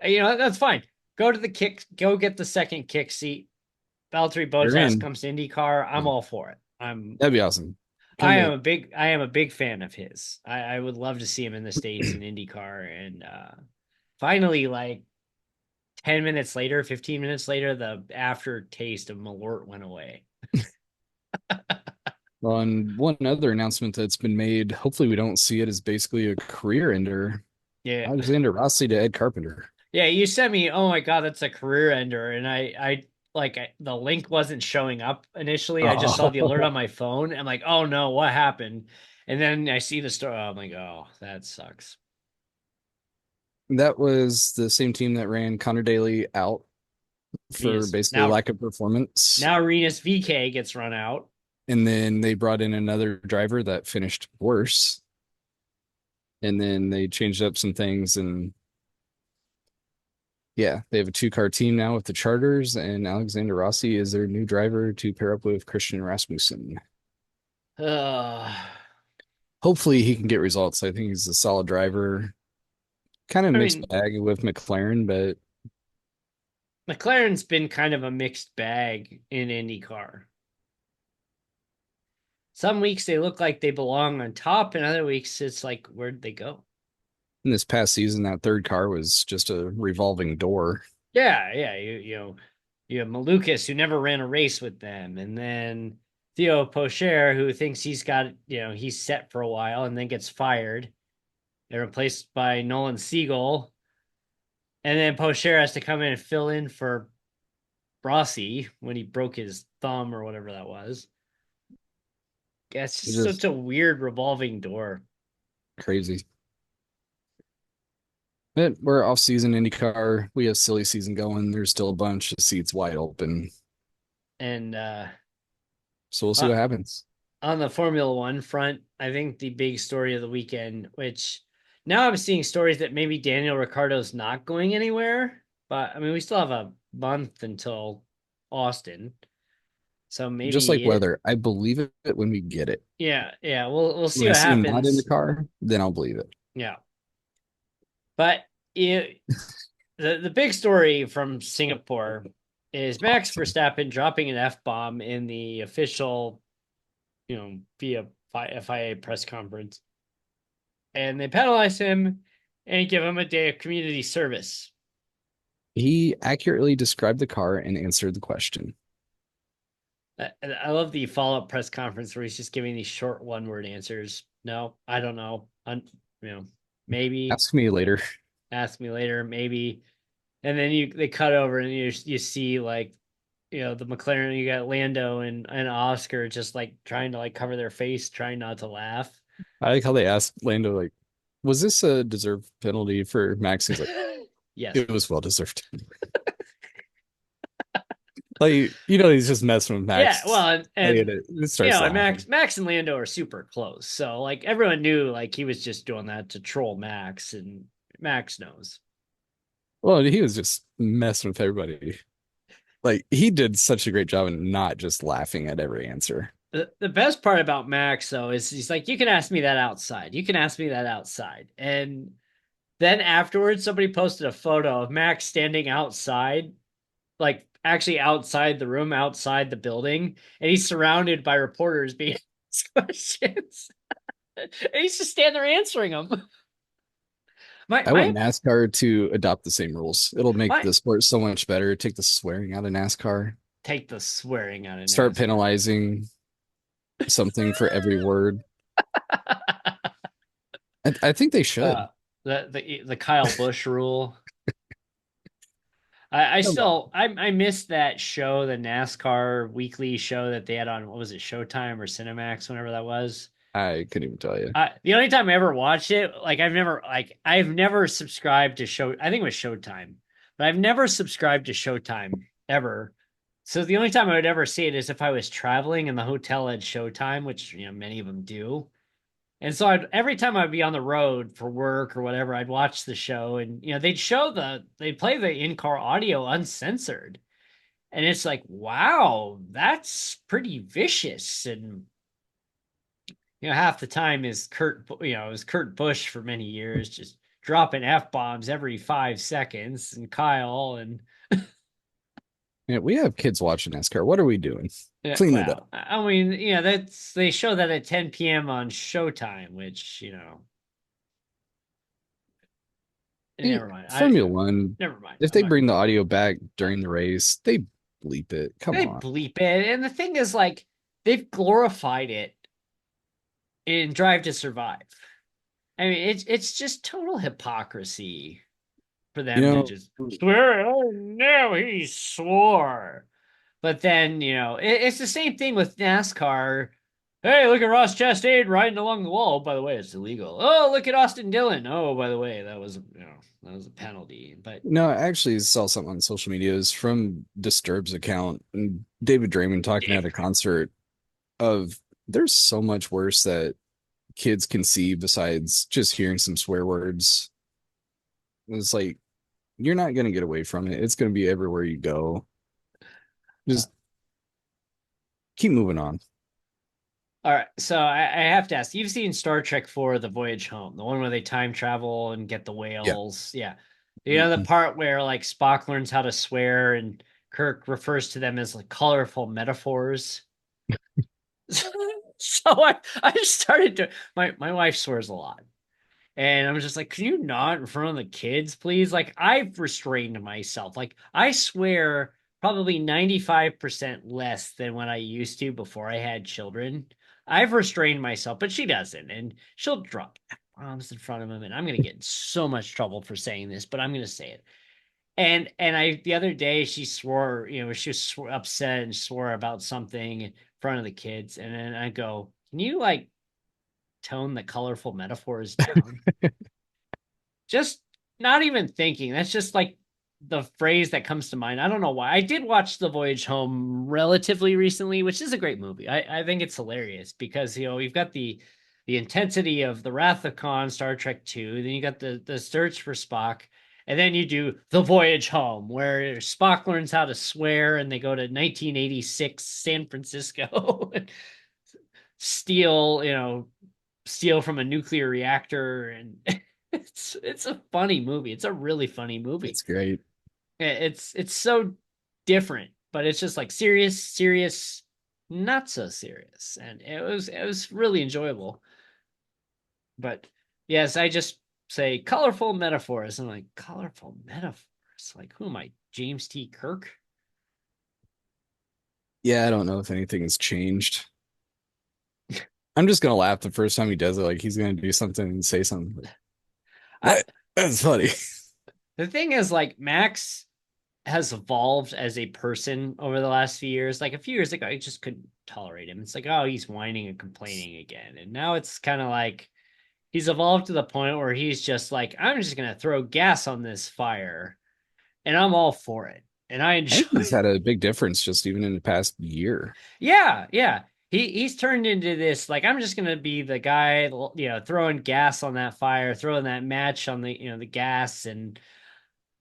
That's fine. Go get the second kick seat. Valtteri You're Bottas in. comes to IndyCar. I'm Yeah, all for it. that'd be awesome. Come in. I am a big fan of his. I would love to see him in the States in IndyCar. And finally, like 10 minutes later, 15 minutes later, the aftertaste of Malört went away. On one other announcement that's been made, hopefully we don't see it as basically a career ender. Yeah. Alexander Rossi to Ed Carpenter. Yeah, you sent me, oh my God, that's a career ender. And the link wasn't showing up initially. I just saw the alert on Oh, my phone. I'm like, oh no, what happened? And then I see the story. I'm like, oh, that sucks. that was the same team that ran Connor Daly out for Venus basically lack of performance. now Renus VK gets run out. And then they brought in another driver that finished worse. And then they changed up some things. And yeah, they have a two-car team now with the Charters, and Alexander Rossi is their new driver to pair up with Christian Rasmussen. Uh, Hopefully he can get results. I think he's a solid driver. Kind of I mixed mean, bag with McLaren, but McLaren's been kind of a mixed bag in IndyCar. Some weeks they look like they belong on top, and other weeks it's like, where'd they go? in this past season, that third car was just a revolving door. Yeah, yeah. You have Malukas who never ran a race with them, and then Theo Pocher who thinks he's set for a while and then gets fired. They're replaced by Nolan Siegel, and then Pocher has to come in and fill in for Rossi when he broke his thumb or whatever that was. Yeah, it's just such Just a weird revolving door. crazy. We're off season IndyCar. We have silly season going. There's still a bunch of seats wide open. And So we'll see uh, what happens. on the Formula One front, I think the big story of the weekend, which now I'm seeing stories that maybe Daniel Ricciardo's not going anywhere, but I mean, we still have a month until Austin. So Just like maybe it, weather, I believe it when we get it. yeah, we'll see When I what see him not in the happens. car, then I'll believe it. Yeah. But it, the big story from Singapore is Max Awesome. Verstappen dropping an F bomb in the official, via FIA press conference, and they penalize him and give him a day of community service. He accurately described the car and answered the question. I love the follow up press conference where he's just giving these short one word answers. No, I don't know. You know, maybe Ask me later. ask me later. Maybe, and then they cut over and you see like the McLaren. You got Lando and Oscar just like trying to like cover their face, trying not to laugh. I like how they asked Lando, like, was this a deserved penalty for Max? He's like, Yes. it was well deserved. Like, he's just messing with Yeah. Max. Well, and, Like, and it starts and laughing. Max and Lando are super close, so like everyone knew like he was just doing that to troll Max, and Max knows. Well, he was just messing with everybody. Like, he did such a great job in not just laughing at every answer. The best part about Max though is he's like, you can ask me that outside. You can ask me that outside. And then afterwards, somebody posted a photo of Max standing outside, like actually outside the room, outside the building, and he's surrounded by reporters being asked questions. And he's just standing there answering them. My I want my NASCAR to adopt the same rules. It'll make my the sport so much better. Take the swearing out of NASCAR. take the swearing out of Start NASCAR. penalizing something for every word. I think they uh should. the Kyle Busch rule. I Come on. still I miss that show, the NASCAR weekly show that they had on, what was it, Showtime or Cinemax, whenever that was. I couldn't even tell you. The only time I ever watched it, like I've never subscribed to show. I think it was Showtime, but I've never subscribed to Showtime ever. So the only time I would ever see it is if I was traveling and the hotel had Showtime, which many of them do. And so every time I'd be on the road for work or whatever, I'd watch the show, and they'd play the in-car audio uncensored. And it's like, wow, that's pretty vicious. And half the time is it was Kurt Busch for many years, just dropping F bombs every 5 seconds, and Kyle and Yeah, we have kids watching NASCAR. What are we doing? yeah, Clean it up. well, I mean, that's they show that at 10 p.m. on Showtime, which never mind. Formula One, Never mind. if I'm they not bring gonna. the audio back during the race, they bleep it. Come They on. bleep it, and the thing is, like, they've glorified it in Drive to Survive. I mean, it's just total hypocrisy for You them to know, just swear. Oh no, he swore. But then it's the same thing with NASCAR. Hey, look at Ross Chastain riding along the wall. Oh, by the way, it's illegal. Oh, look at Austin Dillon. Oh, by the way, that was a penalty. But no, I actually saw something on social media. It was from Disturbed's account and David Draymond talking at a concert of there's so much worse that kids can see besides just hearing some swear words. It's like you're not gonna get away from it. It's gonna be everywhere you go. uh, Just keep moving on. all right, so I have to ask. You've seen Star Trek 4: The Voyage Home, the one where they time travel and get the Yeah. whales. Yeah, the part where like Spock learns how to swear and Kirk refers to them as like colorful metaphors. So I just started to my wife swears a lot. And I'm just like, can you not in front of the kids, please? Like, I've restrained myself. Like, I swear probably 95% less than when I used to before I had children. I've restrained myself, but she doesn't. And she'll drop bombs in front of him. And I'm going to get in so much trouble for saying this, but I'm going to say it. And the other day she swore, she was upset and swore about something in front of the kids. And then I go, can you like tone the colorful metaphors down? Just not even thinking. That's just like the phrase that comes to mind. I don't know why. I did watch The Voyage Home relatively recently, which is a great movie. I think it's hilarious because you've got the intensity of the Wrath of Khan, Star Trek 2, then you got the search for Spock, and then you do The Voyage Home, where Spock learns how to swear and they go to 1986 San Francisco and steal from a nuclear reactor, and it's a funny movie. It's a really funny movie. It's great. It's so different, but it's just like serious, serious, not so serious, and it was really enjoyable. But yes, I just say colorful metaphors. I'm like, colorful metaphors. Like, who am I? James T. Kirk? Yeah, I don't know if anything has changed. I'm just gonna laugh the first time he does it, like he's gonna do something and say something. Like, I what? That's funny. The thing is, like, Max has evolved as a person over the last few years. Like a few years ago, I just couldn't tolerate him. It's like, oh, he's whining and complaining again. And now it's kind of like he's evolved to the point where he's just like, I'm just gonna throw gas on this fire, and I'm all for it. And I I think he's enjoy. had a big difference just even in the past year. Yeah, yeah. He's turned into this, like, I'm just gonna be the guy, throwing gas on that fire, throwing that match on the gas, and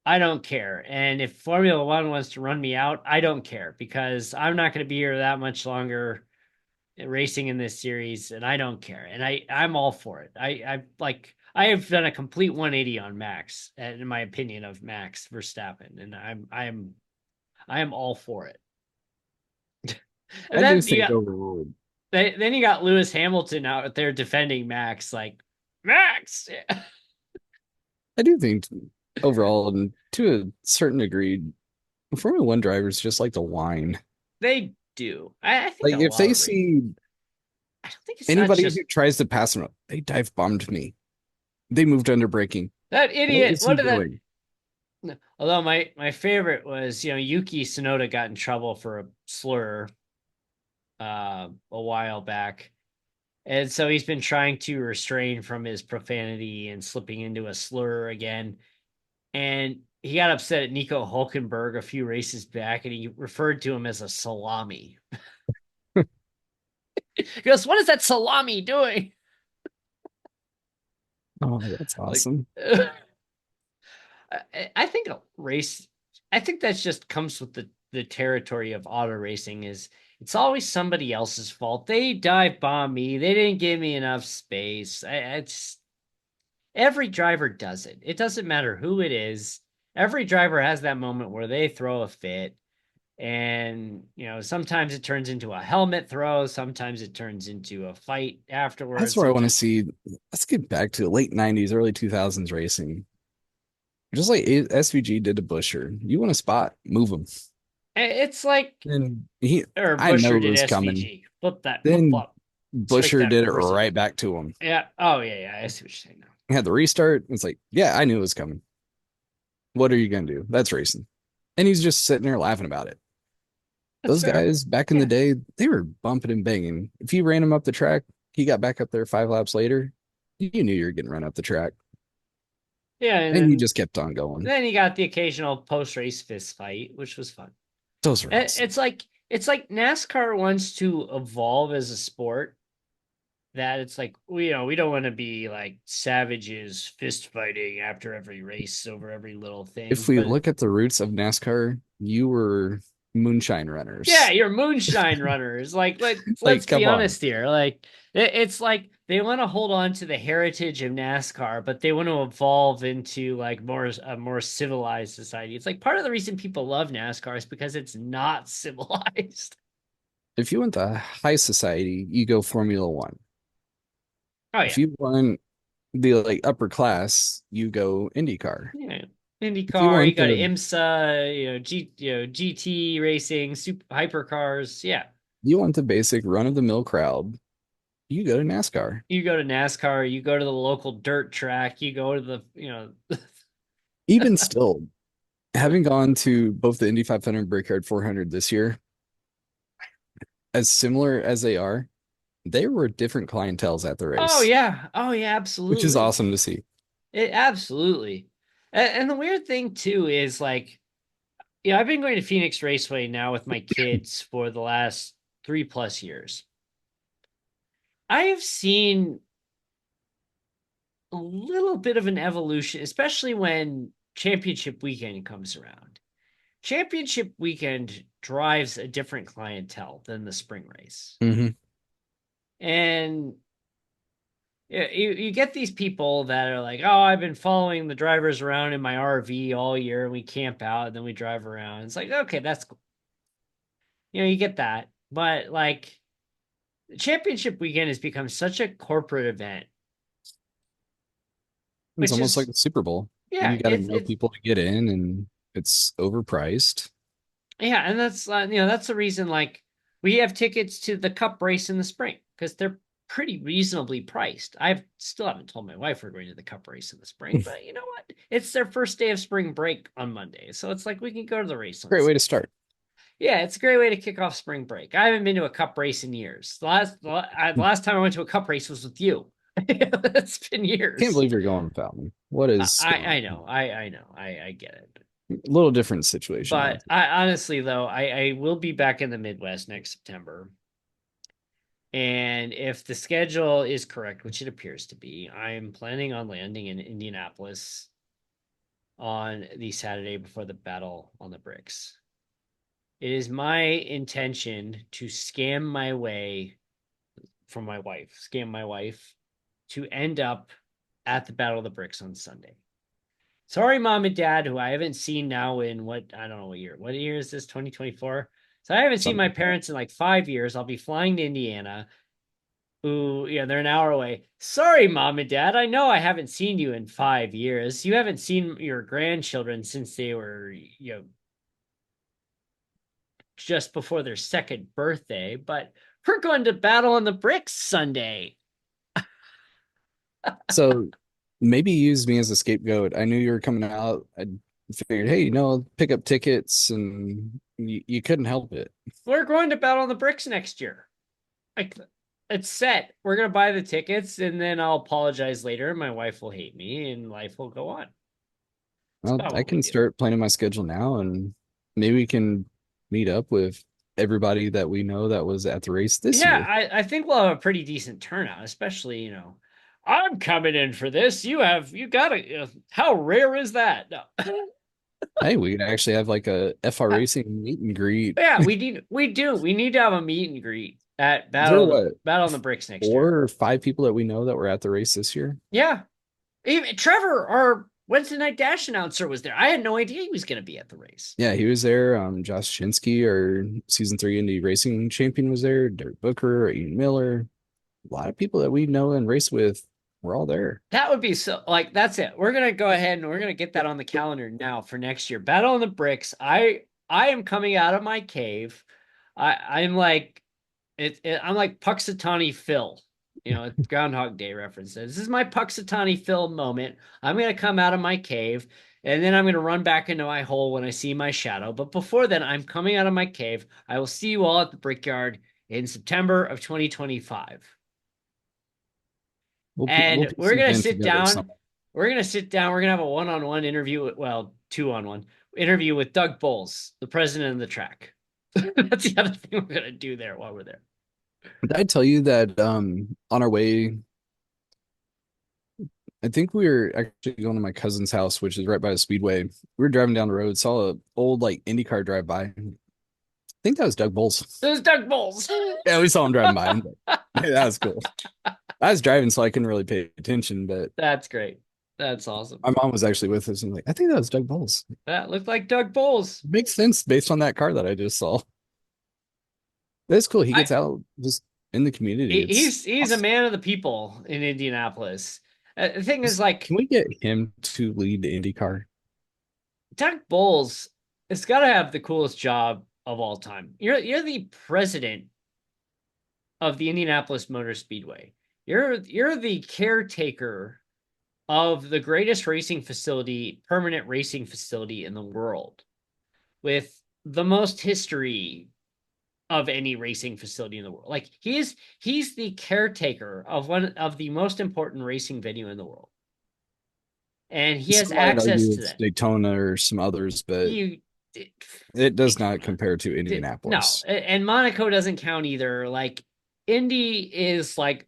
I don't care. And if Formula One wants to run me out, I don't care because I'm not going to be here that much longer racing in this series, and I don't care. And I'm all for it. I have done a complete 180 on Max, in my opinion of Max Verstappen, and I am all for it. And I do then think overall, you got Lewis Hamilton out there defending Max, like Max. I do think overall, and to a certain degree, Formula One drivers just like to whine. They do. I think Like a if lot they of race. see I don't think it's not anybody just who tries to pass them, they dive bombed me. They moved under braking. that What idiot. is he What did that? doing? Although my favorite was, Yuki Tsunoda got in trouble for a slur a while back. And so he's been trying to restrain from his profanity and slipping into a slur again. And he got upset at Nico Hulkenberg a few races back, and he referred to him as a salami. He goes, "What is that salami doing?" Oh, that's Like, awesome. I think a race. I think that just comes with the territory of auto racing. Is it's always somebody else's fault. They dive bomb me. They didn't give me enough space. It's every driver does it. It doesn't matter who it is. Every driver has that moment where they throw a fit. And, sometimes it turns into a helmet throw. Sometimes it turns into a fight That's afterwards. where I want to Sometimes see. Let's get back to late 90s, early 2000s racing. Just like SVG did to Busher. You want a spot, move him. it's like, And he, or I know Busher it did was coming. SVG. Flip that, flip Then flop, straight Busher that did it reverse it. right back to him. Yeah. Oh, yeah, yeah. I see what you're saying now. He had the restart. It's like, yeah, I knew it was coming. What are you gonna do? That's racing. And he's just sitting there laughing about it. That's Those fair. guys back in the Yeah. day, they were bumping and banging. If you ran him up the track, he got back up there 5 laps later. You knew you were getting run up the track, Yeah. And and you then, just kept on going. then you got the occasional post race fist fight, which was fun. Those are awesome. It's like NASCAR wants to evolve as a sport, that it's like, we don't want to be like savages fist fighting after every race over every little thing. If we But look at the roots of NASCAR, you were moonshine yeah, runners. you're moonshine runners. Like, let's Like, be come on. honest here. Like, it's like they want to hold on to the heritage of NASCAR, but they want to evolve into like a more civilized society. It's like part of the reason people love NASCAR is because it's not civilized. If you want the high society, you go Formula One. Oh If yeah. you want the like upper class, you go IndyCar. Yeah. If you IndyCar, you want got the IMSA, GT racing, super hypercars. Yeah. basic run of the mill crowd, you go to NASCAR. You go to NASCAR, you go to the local dirt track, you go to Even still, having gone to both the Indy 500 Brickyard 400 this year, as similar as they are, they were different clientels at the Oh race, yeah. Oh yeah, which is absolutely. awesome to see. Absolutely. And the weird thing too is like, I've been going to Phoenix Raceway now with my kids for the last 3+ years. I have seen a little bit of an evolution, especially when championship weekend comes around. Championship weekend drives a different clientele than the spring race. Hmm. And you get these people that are like, oh, I've been following the drivers around in my RV all year, and we camp out and then we drive around. It's like, okay, that's cool. You get that. But like the championship weekend has become such a corporate event, It's which almost like is, the Super Bowl. yeah, You got to know people to get in, and it's overpriced. yeah, and that's the reason like we have tickets to the Cup race in the spring because they're pretty reasonably priced. I still haven't told my wife we're going to the Cup race in the spring, but you know what? It's their first day of spring break on Monday, so it's like we can go to the race on Great way Sunday. to start. Yeah, it's a great way to kick off spring break. I haven't been to a Cup race in years. The last time I went to a Cup race was with you. It's been Can't years. believe you're going without me. What is going I on? know, I know, I get it. A little different situation now. But I honestly though, I will be back in the Midwest next September. And if the schedule is correct, which it appears to be, I'm planning on landing in Indianapolis on the Saturday before the battle on the bricks. It is my intention to scam my way from my wife, scam my wife to end up at the Battle of the Bricks on Sunday. Sorry, mom and dad, who I haven't seen now in what, I don't know what year. What year is this? 2024. So I haven't seen Something my like that. parents in like 5 years. I'll be flying to Indiana. Ooh, yeah, they're an hour away. Sorry, mom and dad. I know I haven't seen you in 5 years. You haven't seen your grandchildren since they were, just before their second birthday, but we're going to Battle on the Bricks Sunday. So maybe use me as a scapegoat. I knew you were coming out. I figured, hey, pick up tickets, and you couldn't help it. We're going to Battle on the Bricks next year. Like, it's set. We're going to buy the tickets and then I'll apologize later. My wife will hate me and life will go on. It's Well, about I what we can do. start planning my schedule now, and maybe we can meet up with everybody that we know that was at the race this Yeah, year. I think we'll have a pretty decent turnout, especially, I'm coming in for this. You got to, how rare is that? No. Hey, we could actually have like a FR Racing meet and greet. Yeah, we need to have a meet and greet at There were what, Battle on the Bricks next year. 4 or 5 people that we know that were at the race this year? Yeah. Even Trevor, our Wednesday night dash announcer, was there. I had no idea he was going to be at the race. Yeah, he was there. Josh Chinsky, our season 3 Indy Racing champion, was there. Derek Booker, Ian Miller, a lot of people that we know and race with were all there. That would be so like that's it. We're gonna go ahead and we're gonna get that on the calendar now for next year. Battle on the Bricks. I am coming out of my cave. I'm like I'm like Puxatawny Phil. Groundhog Day references. This is my Puxatawny Phil moment. I'm gonna come out of my cave and then I'm gonna run back into my hole when I see my shadow. But before then, I'm coming out of my cave. I will see you all at the Brickyard in September of 2025. We'll And piece an event together someday. we're gonna sit down. We're gonna have a one-on-one interview. Well, two-on-one interview with Doug Bowles, the president of the track. That's the other thing we're gonna do there while we're there. Did I tell you that on our way, I think we were actually going to my cousin's house, which is right by the speedway. We were driving down the road, saw a old like IndyCar drive by. I think that was Doug Bowles. There's Doug Bowles. Yeah, we saw him driving by, but hey, that was cool. I was driving, so I couldn't really pay attention, but That's great. That's awesome. my mom was actually with us and like, I think that was Doug Bowles. That looked like Doug Bowles. Makes sense based on that car that I just saw. That's cool. He I gets out just in the community. It's he's a awesome. man of the people in Indianapolis. The thing is, like Can we get him to lead the IndyCar? Doug Bowles has got to have the coolest job of all time. You're the president of the Indianapolis Motor Speedway. You're the caretaker of the greatest racing facility, permanent racing facility in the world, with the most history of any racing facility in the world. Like he's the caretaker of one of the most important racing venue in the world. and he has Some might access argue to it's that. Daytona or some others, but You it does not Daytona. compare to No, Indianapolis. and Monaco doesn't count either. Like Indy is like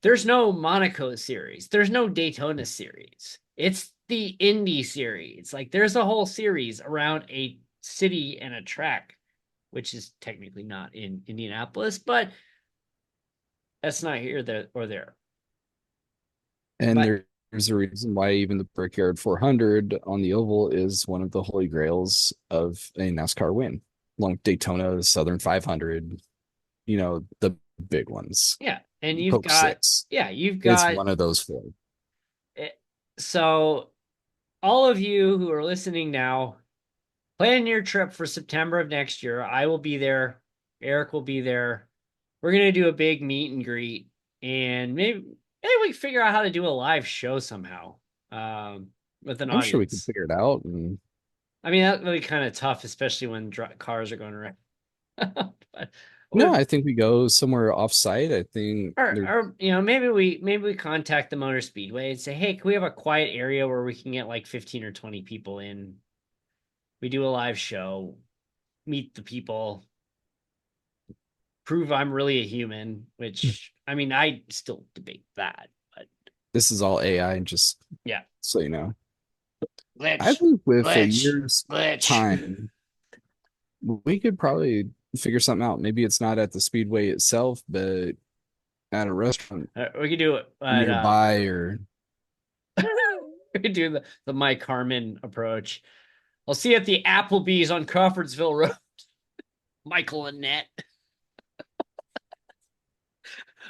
there's no Monaco series. There's no Daytona series. It's the Indy series. Like there's a whole series around a city and a track, which is technically not in Indianapolis, but that's not here there or there. And But there's a reason why even the Brickyard 400 on the oval is one of the holy grails of a NASCAR win, along with Daytona, Southern 500, the big ones. yeah, and Coke 6. you've It's got one of those four. it. So all of you who are listening now, plan your trip for September of next year. I will be there. Eric will be there. We're gonna do a big meet and greet, and maybe we can figure out how to do a live show somehow with an I'm sure we could audience. figure it out. And I mean, that would be kind of tough, especially when cars are going around. But no, we're I think we go somewhere off site. I think there or maybe we contact the Motor Speedway and say, hey, can we have a quiet area where we can get like 15 or 20 people in? We do a live show, meet the people, prove I'm really a human, which I mean, I still debate that, but this is all AI, just yeah. so you know. I Glitch, think with a glitch, year's glitch. time, we could probably figure something out. Maybe it's not at the speedway itself, but at a restaurant We could do it, but nearby or we could do the Mike Harmon approach. I'll see you at the Applebee's on Crawfordsville Road. Michael and Annette.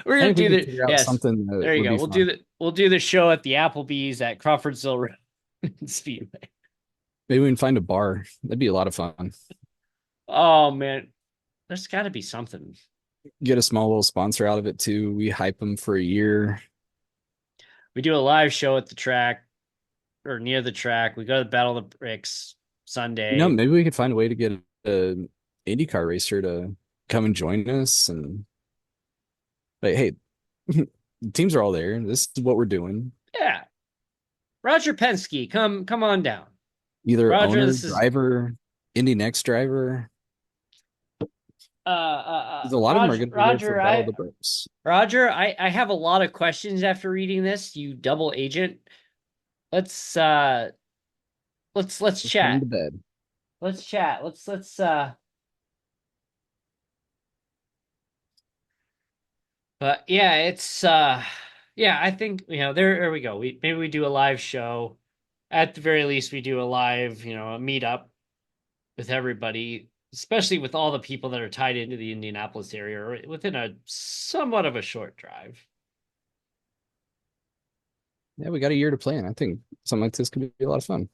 We're I gonna think we do could the figure out yes. something that There you would go. be fun. We'll do the show at the Applebee's at Crawfordsville Road Speedway. Maybe we can find a bar. That'd be a lot of fun. Oh man, there's got to be something. Get a small little sponsor out of it too. We hype them for a year. We do a live show at the track or near the track. We go to the Battle of the Bricks Sunday. Maybe we could find a way to get a IndyCar racer to come and join us and like, hey, the teams are all there. This is what we're doing. Yeah, Roger Penske, come on down. Either Roger, owner, this is driver, Indy Next driver. Because a lot of them are Roger. going to be there for Battle of the I Bricks. Roger, I have a lot of questions after reading this. You double agent. Let's let's Let's put them chat. to bed. Let's chat. Let's but yeah, it's yeah, I think there we go. Maybe we do a live show. At the very least, we do a live, a meetup with everybody, especially with all the people that are tied into the Indianapolis area or within a somewhat of a short drive. Yeah, we got a year to plan. I think something like this could be a lot of fun.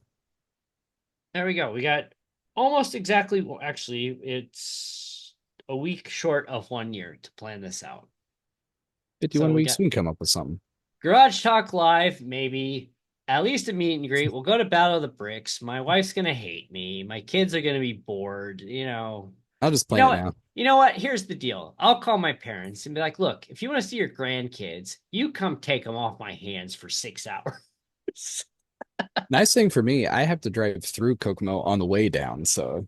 There we go. We got almost exactly, well, actually, it's a week short of 1 year to plan this out. So 51 we weeks, got we can come up with something. Garage Talk Live, maybe at least a meet and greet. We'll go to Battle of the Bricks. My wife's gonna hate me. My kids are gonna be bored. I'll just You plan know it what? now. You know what? Here's the deal. I'll call my parents and be like, "Look, if you want to see your grandkids, you come take them off my hands for 6 hours." Nice thing for me, I have to drive through Kokomo on the way down, so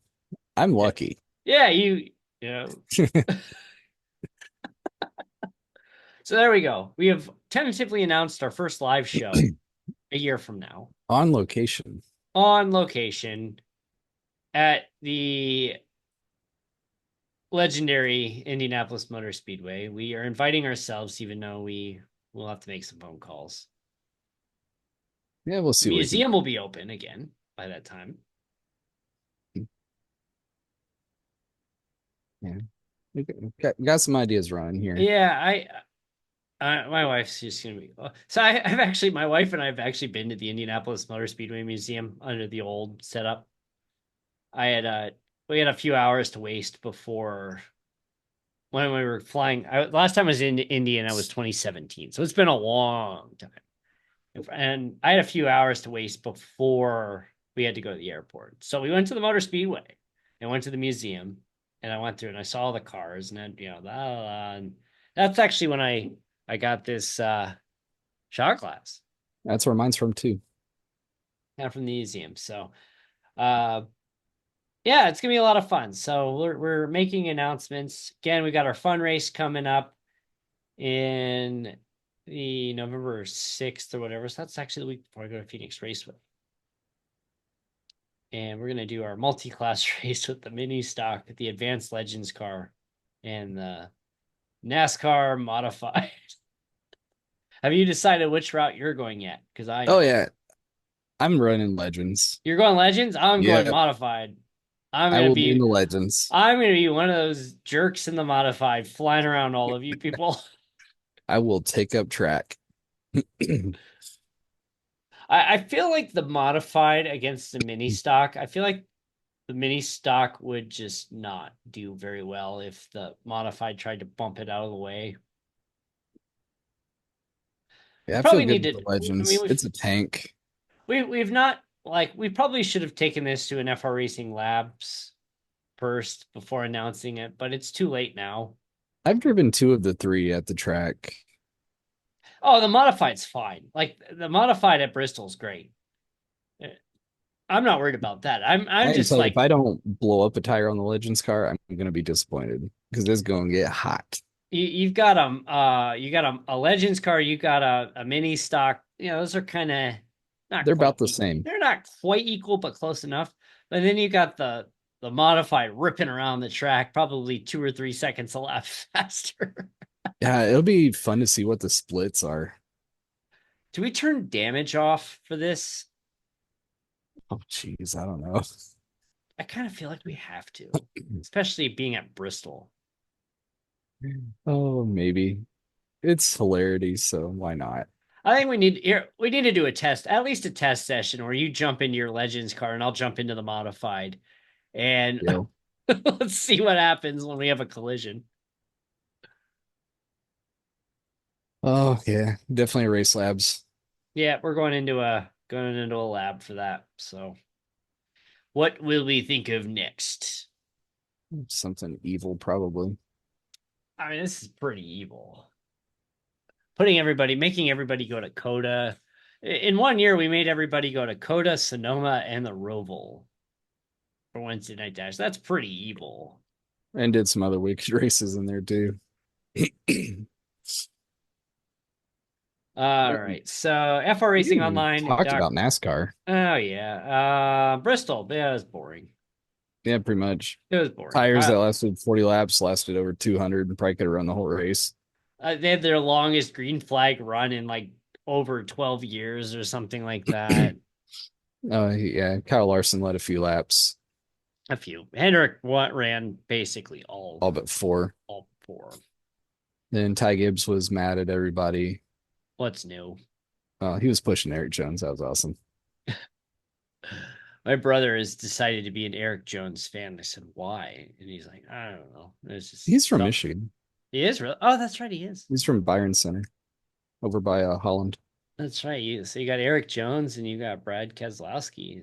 I'm lucky. Yeah, you know. So there we go. We have tentatively announced our first live show a year from now On location. on location at the legendary Indianapolis Motor Speedway. We are inviting ourselves, even though we will have to make some phone calls. Yeah, we'll The see what we can museum will be open again by that time. do. Yeah. We got some ideas running here. Yeah, my wife's just gonna be. So I've actually, my wife and I have actually been to the Indianapolis Motor Speedway Museum under the old setup. I had we had a few hours to waste before when we were flying. Last time I was in Indiana was 2017, so it's been a long time. And I had a few hours to waste before we had to go to the airport. So we went to the Motor Speedway and went to the museum, and I went through and I saw all the cars, and then and that's actually when I got this shot glass. That's where mine's from too. Not from the museum. So, uh, yeah, it's gonna be a lot of fun. So we're making announcements again. We got our fun race coming up in the November 6th or whatever. So that's actually the week before I go to Phoenix Raceway. And we're gonna do our multi-class race with the mini stock, the Advanced Legends car, and the NASCAR modified. Have you decided which route you're going yet? Because I Oh know yeah, I'm running Legends. you're going Legends. I'm going Yeah, modified. I'm I gonna will be in be the Legends. I'm gonna be one of those jerks in the modified, flying around all of you people. I will take up track. I feel like the modified against the mini stock. I feel like the mini stock would just not do very well if the modified tried to bump it out of the way. We Yeah, I feel probably good need with to. the I mean, Legends. It's a tank. we've not like we probably should have taken this to an FR Racing Labs first before announcing it, but it's too late now. I've driven two of the three at the track. Oh, the modified's fine. Like the modified at Bristol's great. I'm not worried about that. I'm I can just tell you, if like I don't blow up a tire on the Legends car, I'm gonna be disappointed because it's gonna get hot. you've got you got a Legends car, you got a mini stock. Those are kind of not They're quite about the equal. same. They're not quite equal, but close enough. But then you got the modified ripping around the track, probably 2 or 3 seconds a lap faster. Yeah, it'll be fun to see what the splits are. Do we turn damage off for this? Oh, jeez, I don't know. I kind of feel like we have to, especially being at Bristol. Oh, maybe. It's hilarity, so why not? I think we need to do a test, at least a test session where you jump into your Legends car and I'll jump into the modified, and Yeah. let's see what happens when we have a collision. Oh, yeah. Definitely race labs. Yeah, we're going into a lab for that. So, what will we think of next? Something evil, probably. I mean, this is pretty evil. Making everybody go to Coda. In one year, we made everybody go to Coda, Sonoma, and the Roval for Wednesday Night Dash. That's pretty evil. And did some other wicked races in there too. All right. So FR We Racing didn't even Online, talk Doc. about NASCAR. Oh yeah. Bristol. Yeah, it was boring. Yeah, pretty much. It was boring. Tires that lasted 40 laps lasted over 200 and probably could have run the whole race. They had their longest green flag run in like over 12 years or something like that. Yeah, Kyle Larson led a few laps, A few. Hendrick ran basically all all but four. all four. Then Ty Gibbs was mad at everybody. What's new? He was pushing Eric Jones. That was awesome. My brother has decided to be an Eric Jones fan. I said, why? And he's like, I don't know. It's just He's from so Michigan. he is really. Oh, that's right, he is. He's from Byron Center over by Holland, That's right. So you got Eric Jones and you got Brad Keselowski,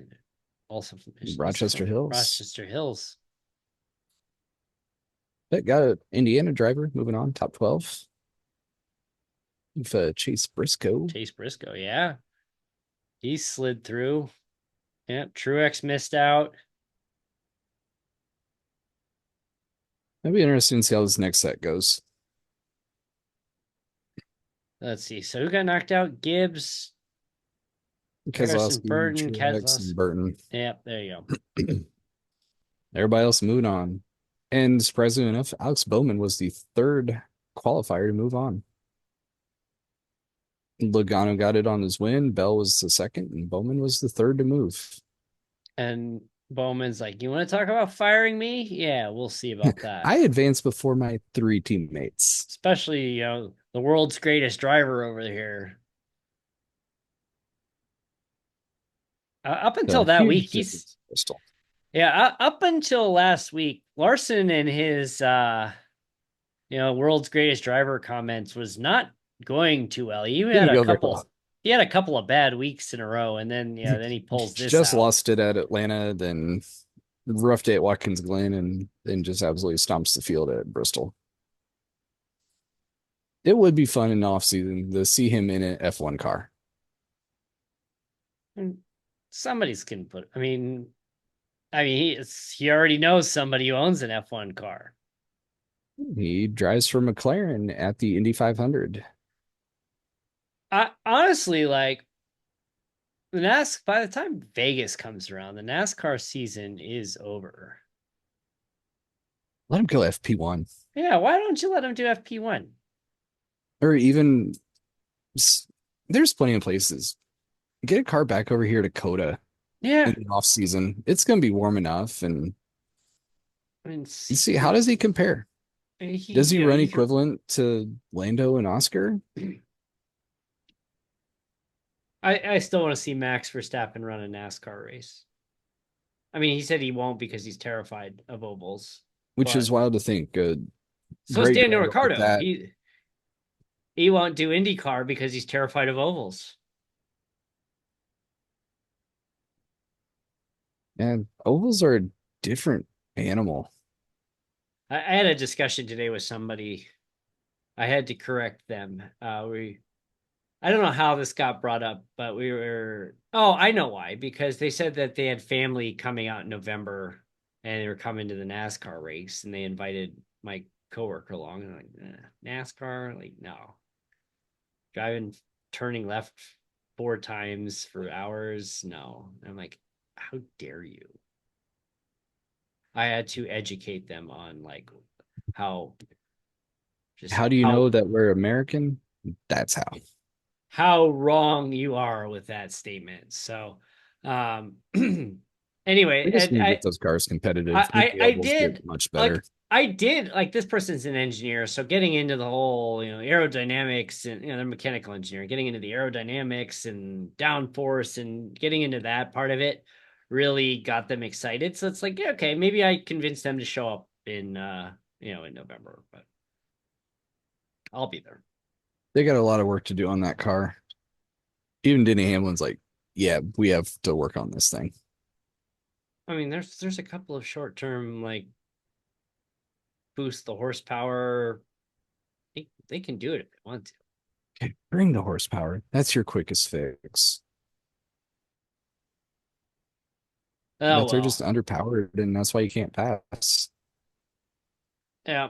also from Rochester Hills. Rochester Hills. But got an Indiana driver moving on, top 12. With Chase Briscoe. Chase Briscoe, yeah. He slid through. Yep, Truex missed out. It'll be interesting to see how this next set goes. Let's see. So who got knocked out? Gibbs, Harrison Keselowski, Burton, Truex, Keselowski. and Burton. Yep, there you Everybody else moved on. And surprisingly enough, Alex Bowman was the third qualifier to move on. Logano got it on his win. Bell was the second, and Bowman was the third to move. And Bowman's like, you want to talk about firing me? Yeah, we'll see about that. I advanced before my three teammates. Especially, the world's greatest driver over here. Up until So that week, huge difference. up until last week, Larson and his world's greatest driver comments was not going too well. Didn't go very well. He had a couple of bad weeks in a row, and then he pulls this Just out. lost it at Atlanta, then rough day at Watkins Glen, and then just absolutely stomps the field at Bristol. It would be fun in the off season to see him in an F1 car. And somebody's can put. He already knows somebody who owns an F1 car. He drives for McLaren at the Indy 500. I honestly like by the time Vegas comes around, the NASCAR season is over. Let him go FP1. Yeah, why don't you let him do FP1? Or even there's plenty of places. Get a car back over here to Coda in Yeah, the off season. It's gonna be warm enough, and I mean, you see how does he compare? Does he run you can. equivalent to Lando and Oscar? I still want to see Max Verstappen run a NASCAR race. I mean, he said he won't because he's terrified of ovals, Which is but wild to think. so is Great Daniel driver like Ricciardo. that, He won't do IndyCar because he's terrified of ovals. and ovals are a different animal. I had a discussion today with somebody. I had to correct them. I don't know how this got brought up, but we were. Oh, I know why. Because they said that they had family coming out in November, and they were coming to the NASCAR race, and they invited my coworker along. And I'm like, NASCAR, like no, driving, turning left 4 times for hours, no. And I'm like, how dare you? I had to educate them on like how just How do you know that we're American? That's how. how wrong you are with that statement. So, anyway, We just need to get those cars competitive. Make the I ovals did get much like better. I did like this person's an engineer, so getting into the whole aerodynamics and they're mechanical engineer, getting into the aerodynamics and downforce and getting into that part of it really got them excited. So it's like, yeah, okay, maybe I convinced them to show up in in November, but I'll be there. They got a lot of work to do on that car. Even Denny Hamlin's like, yeah, we have to work on this thing. I mean, there's a couple of short term like boost the horsepower. They can do it if they want to. Okay, bring the horsepower. That's your quickest fix. Oh But they're just well. underpowered, and that's why you can't pass. Yeah.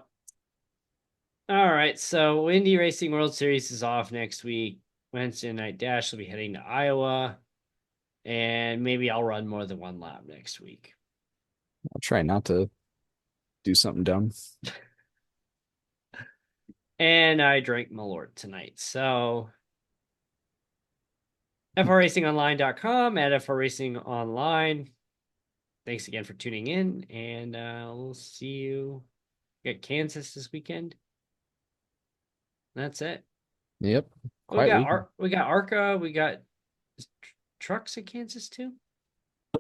All right. So Indy Racing World Series is off next week. Wednesday night dash will be heading to Iowa. And maybe I'll run more than one lap next week. I'll try not to do something dumb. And I drank Malört tonight. So frracingonline.com at frracingonline. Thanks again for tuning in. And we'll see you at Kansas this weekend. That's it. Yep. Quiet week. We got ARCA, we got trucks at Kansas too.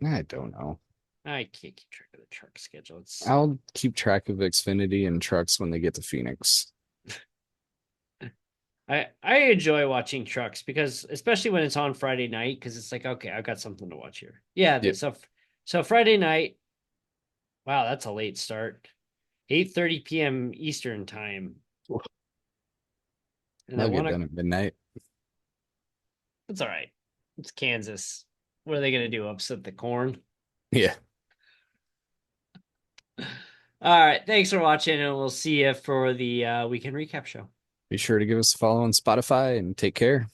I don't know. I can't keep track of the truck schedule. It's I'll keep track of Xfinity and trucks when they get to Phoenix. I enjoy watching trucks because especially when it's on Friday night because it's like okay I've got something to watch here. Yeah, Yep. so Friday night. Wow, that's a late start. 8:30 p.m. Eastern time, and I'll then get one. done at midnight. It's all right. It's Kansas. What are they gonna do? Upset the corn? Yeah. All right. Thanks for watching, and we'll see you for the weekend recap show. Be sure to give us a follow on Spotify and take care.